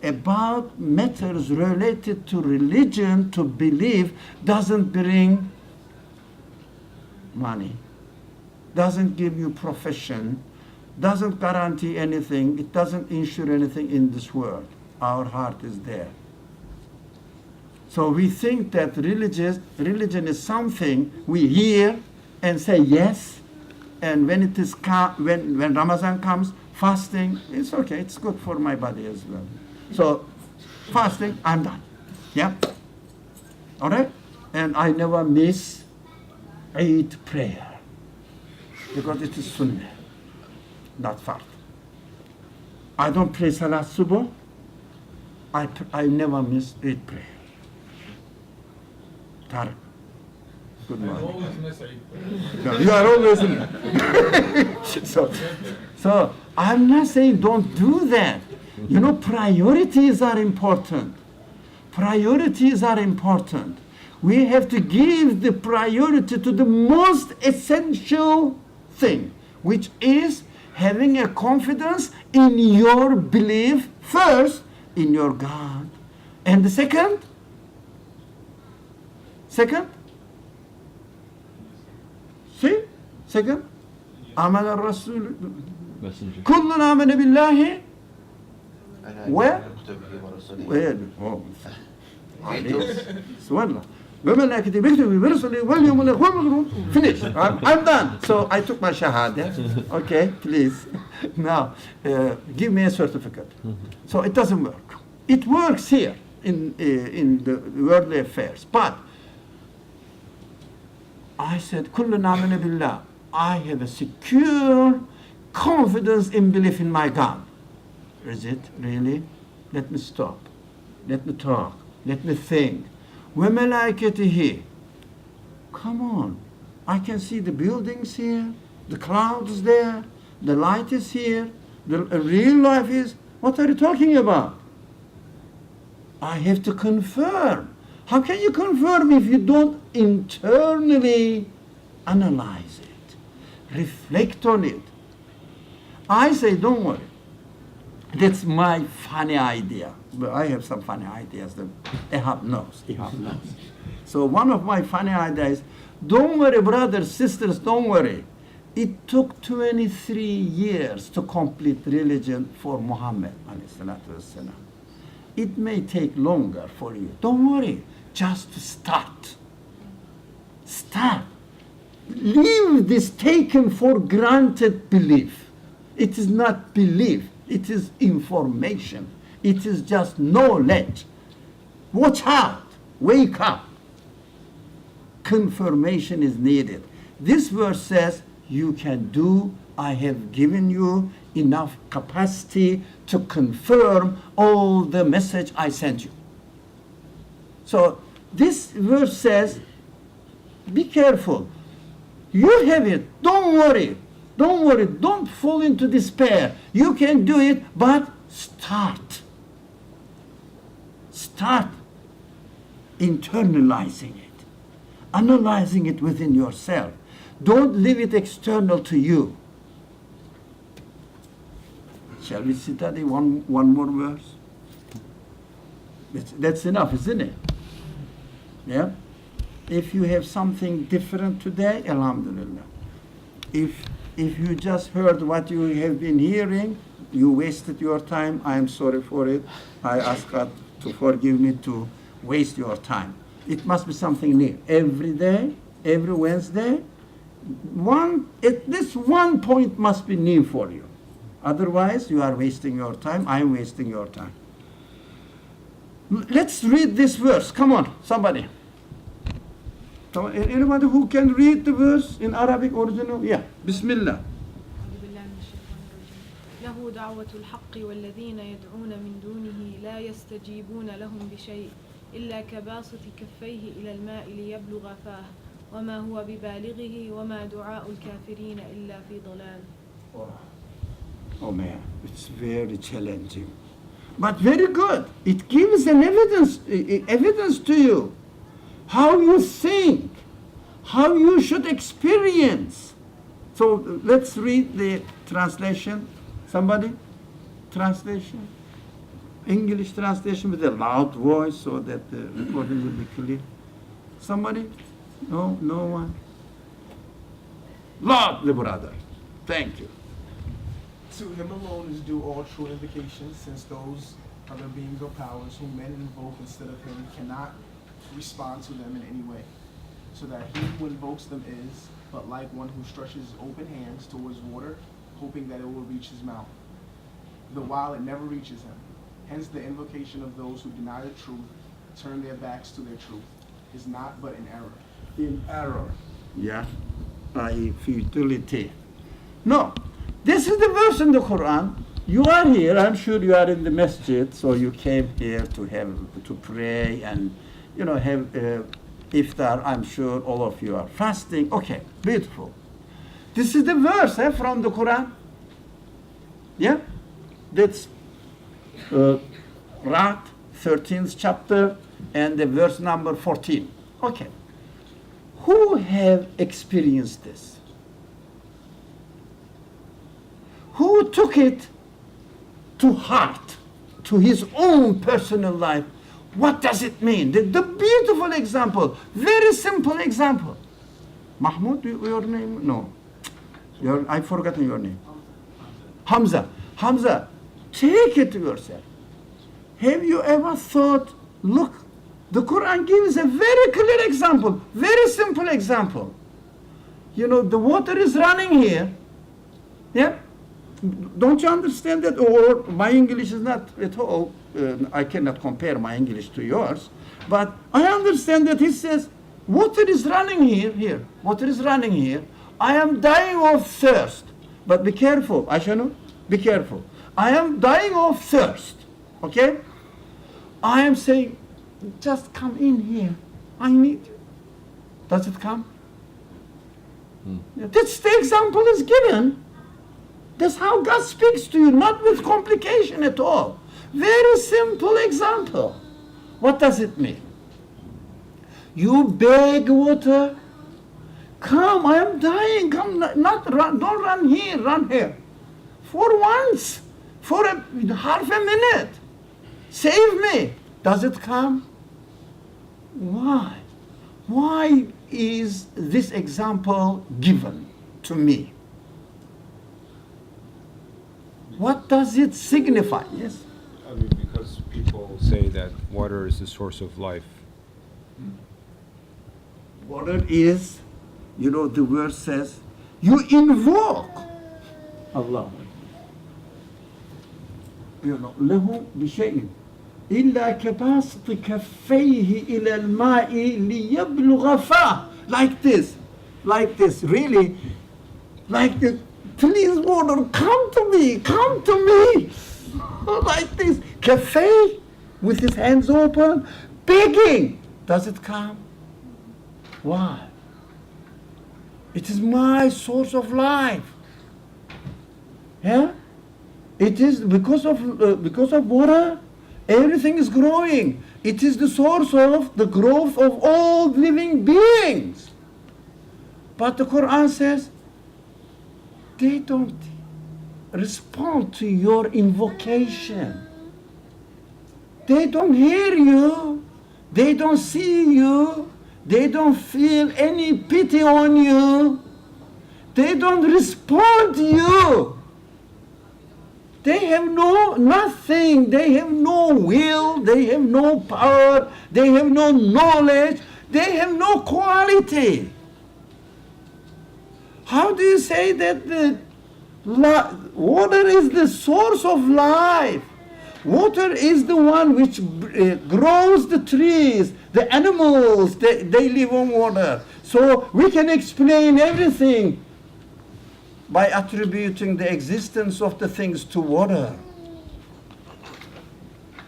about matters related to religion, to belief, doesn't bring money, doesn't give you profession, doesn't guarantee anything, it doesn't ensure anything in this world. Our heart is there. So we think that religion is something we hear and say yes, and when it is when Ramadan comes, fasting, it's okay, it's good for my body as well. So fasting, I'm done. Yeah? All right? And I never miss Eid prayer because it is Sunnah, not Fard. I don't pray Salat Subuh. I never miss Eid prayer. Tariq, good morning. I always miss Eid prayer. No, you are always in So I'm not saying don't do that. Priorities are important. Priorities are important. We have to give the priority to the most essential thing, which is having a confidence in your belief first, in your God. And the second, آمن الرسول كل آمن بالله وملائكته برسله واليوم الآخر. Finish. I'm done. So I took my shahada. Okay, please. Now, give me a certificate. So it doesn't work. It works here in the worldly affairs, but I said, كل آمن بالله. I have a secure confidence in belief in my God. Is it really? Let me stop. Let me talk. Let me think. وَمَلَائِكَتِهِ. Come on. I can see the buildings here, the clouds there, the light is here, the real life is. What are you talking about? I have to confirm. How can you confirm if you don't internally analyze it, reflect on it? I say, don't worry. That's my funny idea. But I have some funny ideas that Ehab knows. So one of my funny ideas is, don't worry, brothers, sisters, don't worry. It took 23 years to complete religion for Muhammad. It may take longer for you. Don't worry. Just start. Start. Leave this taken for granted belief. It is not belief. It is information. It is just knowledge. Watch out. Wake up. Confirmation is needed. This verse says, you can do, I have given you enough capacity to confirm all the message I sent you. So this verse says, be careful. You have it. Don't worry. Don't worry. Don't fall into despair. You can do it, but start. Start internalizing it, analyzing it within yourself. Don't leave it external to you. Shall we study one more verse? That's enough, isn't it? Yeah? If you have something different today, alhamdulillah. If you just heard what you have been hearing, you wasted your time, I am sorry for it. I ask God to forgive me to waste your time. It must be something new. Every day, every Wednesday, at least one point must be new for you. Otherwise, you are wasting your time. I am wasting your time. Let's read this verse. Come on, somebody. Anybody who can read the verse in Arabic original? Yeah. Bismillah. له دعوة الحق والذين يدعون من دونه لا يستجيبون لهم بشيء إلا كباسط كفيه إلى الماء ليبلغ فاه وما هو ببالغه وما دعاء الكافرين إلا في ضلال. Oh man, it's very challenging, but very good. It gives an evidence to you how you think, how you should experience. So let's read the translation. Somebody? Translation? English translation with a loud voice so that the recording will be clear. Somebody? No? No one? Loudly, brother. Thank you. To him alone is due all true invocations, since those other beings or powers whom men invoke instead of him cannot respond to them in any way. So that he who invokes them is but like one who stretches open hands towards water, hoping that it will reach his mouth, the while it never reaches him. Hence the invocation of those who deny the truth, turn their backs to their truth, is not but in error. In error. Yeah. I futility. No. This is the verse in the Quran. You are here. I'm sure you are in the masjid, so you came here to pray and have iftar. I'm sure all of you are fasting. Okay, beautiful. This is the verse from the Quran. Yeah, that's Ra'd, 13th chapter, and the verse number 14. Okay, who have experienced this? Who took it to heart, to his own personal life? What does it mean? The beautiful example, very simple example. Mahmoud, your name? No. I've forgotten your name. Hamza. Hamza, take it to yourself. Have you ever thought, look, the Quran gives a very clear example, very simple example. The water is running here. Yeah? Don't you understand that? Or my English is not at all, I cannot compare my English to yours. But I understand that he says, water is running here. Water is running here. I am dying of thirst. But be careful, Ashanu, be careful. I am dying of thirst. Okay? I am saying, just come in here. I need you. Does it come? That's the example is given. That's how God speaks to you, not with complication at all. Very simple example. What does it mean? You beg water. Come, I am dying. Come, not run. Don't run here. Run here. For once, for half a minute. Save me. Does it come? Why? Why is this example given to me? What does it signify? Yes? I mean, because people say that water is the source of life. Water is, the verse says, you invoke Allah. له بشيء إلا كباسط كفيه إلى الماء ليبلغ فاه. Like this, really, like this. Please, water, come to me, like this. Cafe, with his hands open, begging. Does it come? Why? It is my source of life. Yeah? It is because of water, everything is growing. It is the source of the growth of all living beings. But the Quran says, they don't respond to your invocation. They don't hear you. They don't see you. They don't feel any pity on you. They don't respond to you. They have nothing. They have no will. They have no power. They have no knowledge. They have no quality. How do you say that the water is the source of life? Water is the one which grows the trees, the animals, they live on water. So we can explain everything by attributing the existence of the things to water.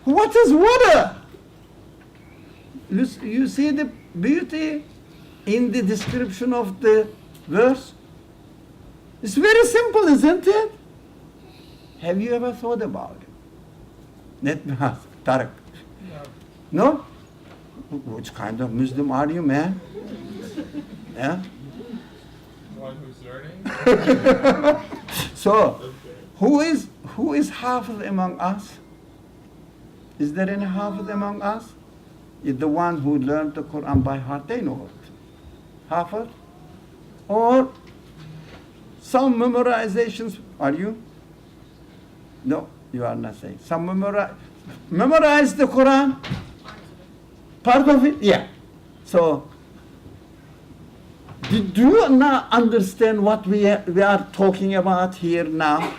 What is water? You see the beauty in the description of the verse? It's very simple, isn't it? Have you ever thought about it? Let me ask, Tarek. No? Which kind of Muslim are you, man? Yeah? One who's learning. So, who is Hafiz among us? Is there any Hafiz among us? Is the one who learned the Quran by heart, they know it. Hafiz? Or some memorizations, are you? No, you are not saying. Some memorize the Quran? Part of it? Yeah. So, do you now understand what we are talking about here now?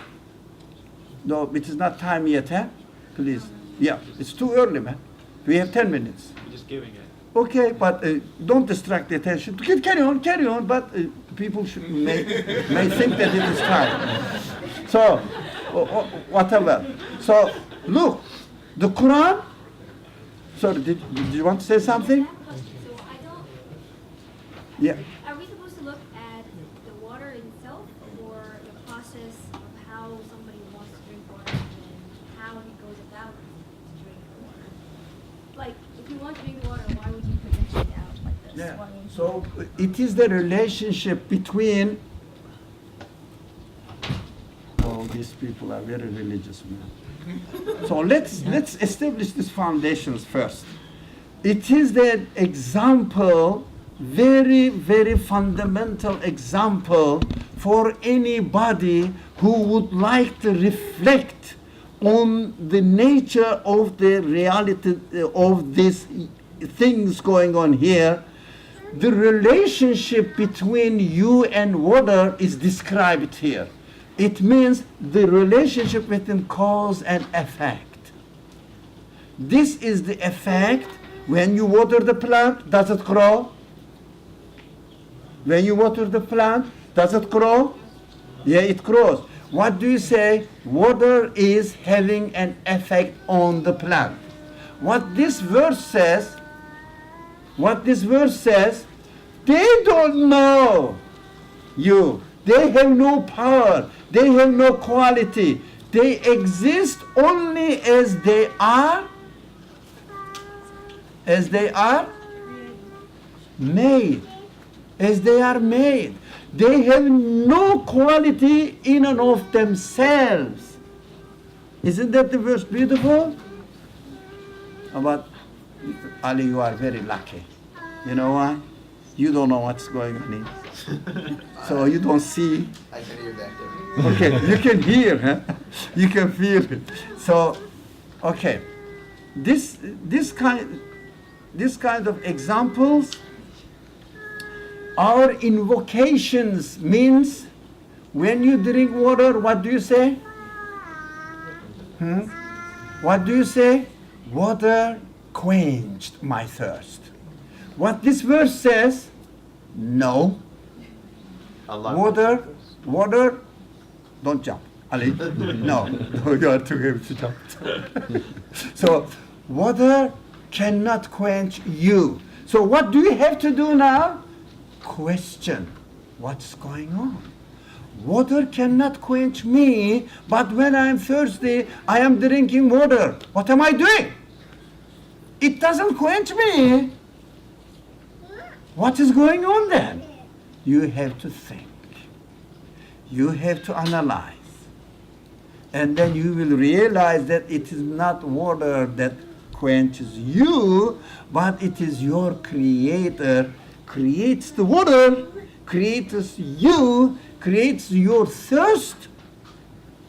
No, it is not time yet, huh? Please. Yeah, it's too early, man. We have 10 minutes. We're just giving it. Okay, but don't distract the attention. Carry on, but people may think that it is time. So, whatever. So, look, the Quran. Sorry, did you want to say something? So I don't. Yeah. Are we supposed to look at the water itself, or the process of how somebody wants to drink water and how he goes about to drink the water? Like, if you want to drink the water, why would you present it out like this? Yeah. Why wouldn't you- So it is the relationship between. Oh, these people are very religious, man. So let's establish these foundations first. It is that example, very, very fundamental example for anybody who would like to reflect on the nature of the reality of these things going on here. The relationship between you and water is described here. It means the relationship between cause and effect. This is the effect. When you water the plant, does it grow? When you water the plant, does it grow? Yeah, it grows. What do you say? Water is having an effect on the plant. What this verse says, they don't know you. They have no power. They have no quality. They exist only as they are. As they are made. As they are made. They have no quality in and of themselves. Isn't that the verse beautiful? But Ali, you are very lucky. You know why? You don't know what's going on here. So you don't see. I can hear that. Okay, you can hear, huh? You can feel it. So, okay, this kind of examples. Our invocations means when you drink water, what do you say? What do you say? Water quenched my thirst. What this verse says? No. Water, don't jump. Ali, no, you are too heavy to jump. So, water cannot quench you. So what do you have to do now? Question, what's going on? Water cannot quench me, but when I am thirsty, I am drinking water. What am I doing? It doesn't quench me. What is going on then? You have to think. You have to analyze. And then you will realize that it is not water that quenches you, but it is your Creator creates the water, creates you, creates your thirst,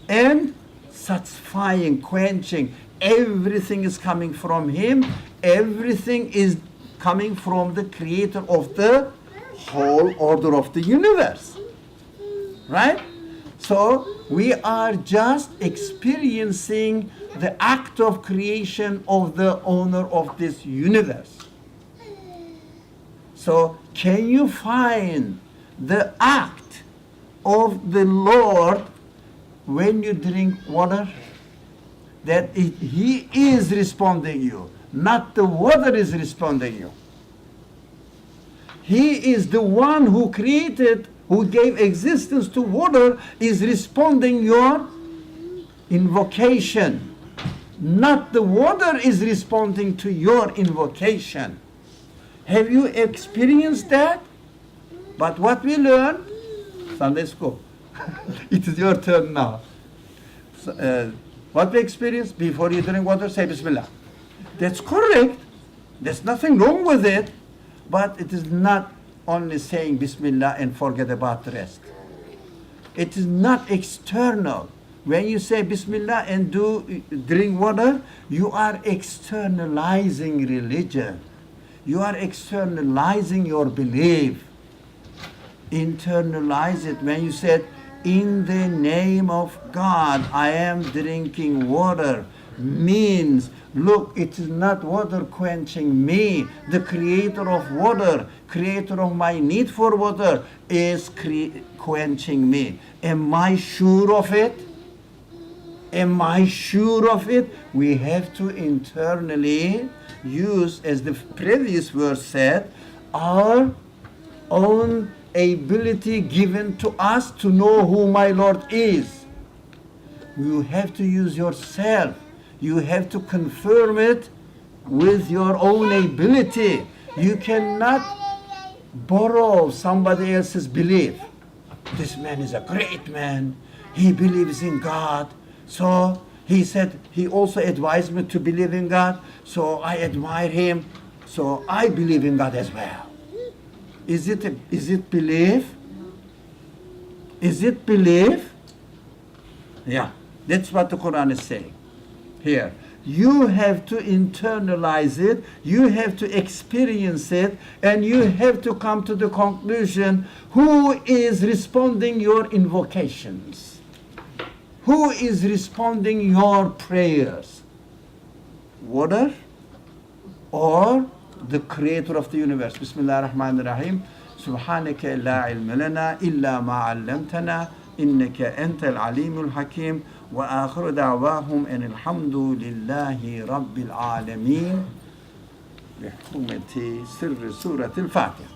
and satisfying, quenching. Everything is coming from Him. Everything is coming from the Creator of the whole order of the universe. Right? So we are just experiencing the act of creation of the owner of this universe. So can you find the act of the Lord when you drink water? That He is responding you, not the water is responding you. He is the one who created, who gave existence to water, is responding your invocation. Not the water is responding to your invocation. Have you experienced that? But what we learn, Sunday school, it is your turn now. So, what we experience, before you drink water, say Bismillah. That's correct. There's nothing wrong with it. But it is not only saying Bismillah and forget about the rest. It is not external. When you say Bismillah and drink water, you are externalizing religion. You are externalizing your belief. Internalize it. When you said, in the name of God, I am drinking water, means, look, it is not water quenching me. The creator of water, creator of my need for water, is quenching me. Am I sure of it? Am I sure of it? We have to internally use, as the previous verse said, our own ability given to us to know who my Lord is. You have to use yourself. You have to confirm it with your own ability. You cannot borrow somebody else's belief. This man is a great man. He believes in God. So he said, he also advised me to believe in God. So I admire him. So I believe in God as well. Is it belief? Is it belief? Yeah, that's what the Quran is saying here. You have to internalize it, you have to experience it, and you have to come to the conclusion, who is responding your invocations? Who is responding your prayers? Water or the creator of the universe? Bismillah ar-Rahman ar-Rahim. Subhanaka la ilma lana illa ma 'allamtana إنك أنت العليم الحكيم وآخر دعواهم أن الحمد لله رب العالمين بحكمة سر سورة الفاتحة.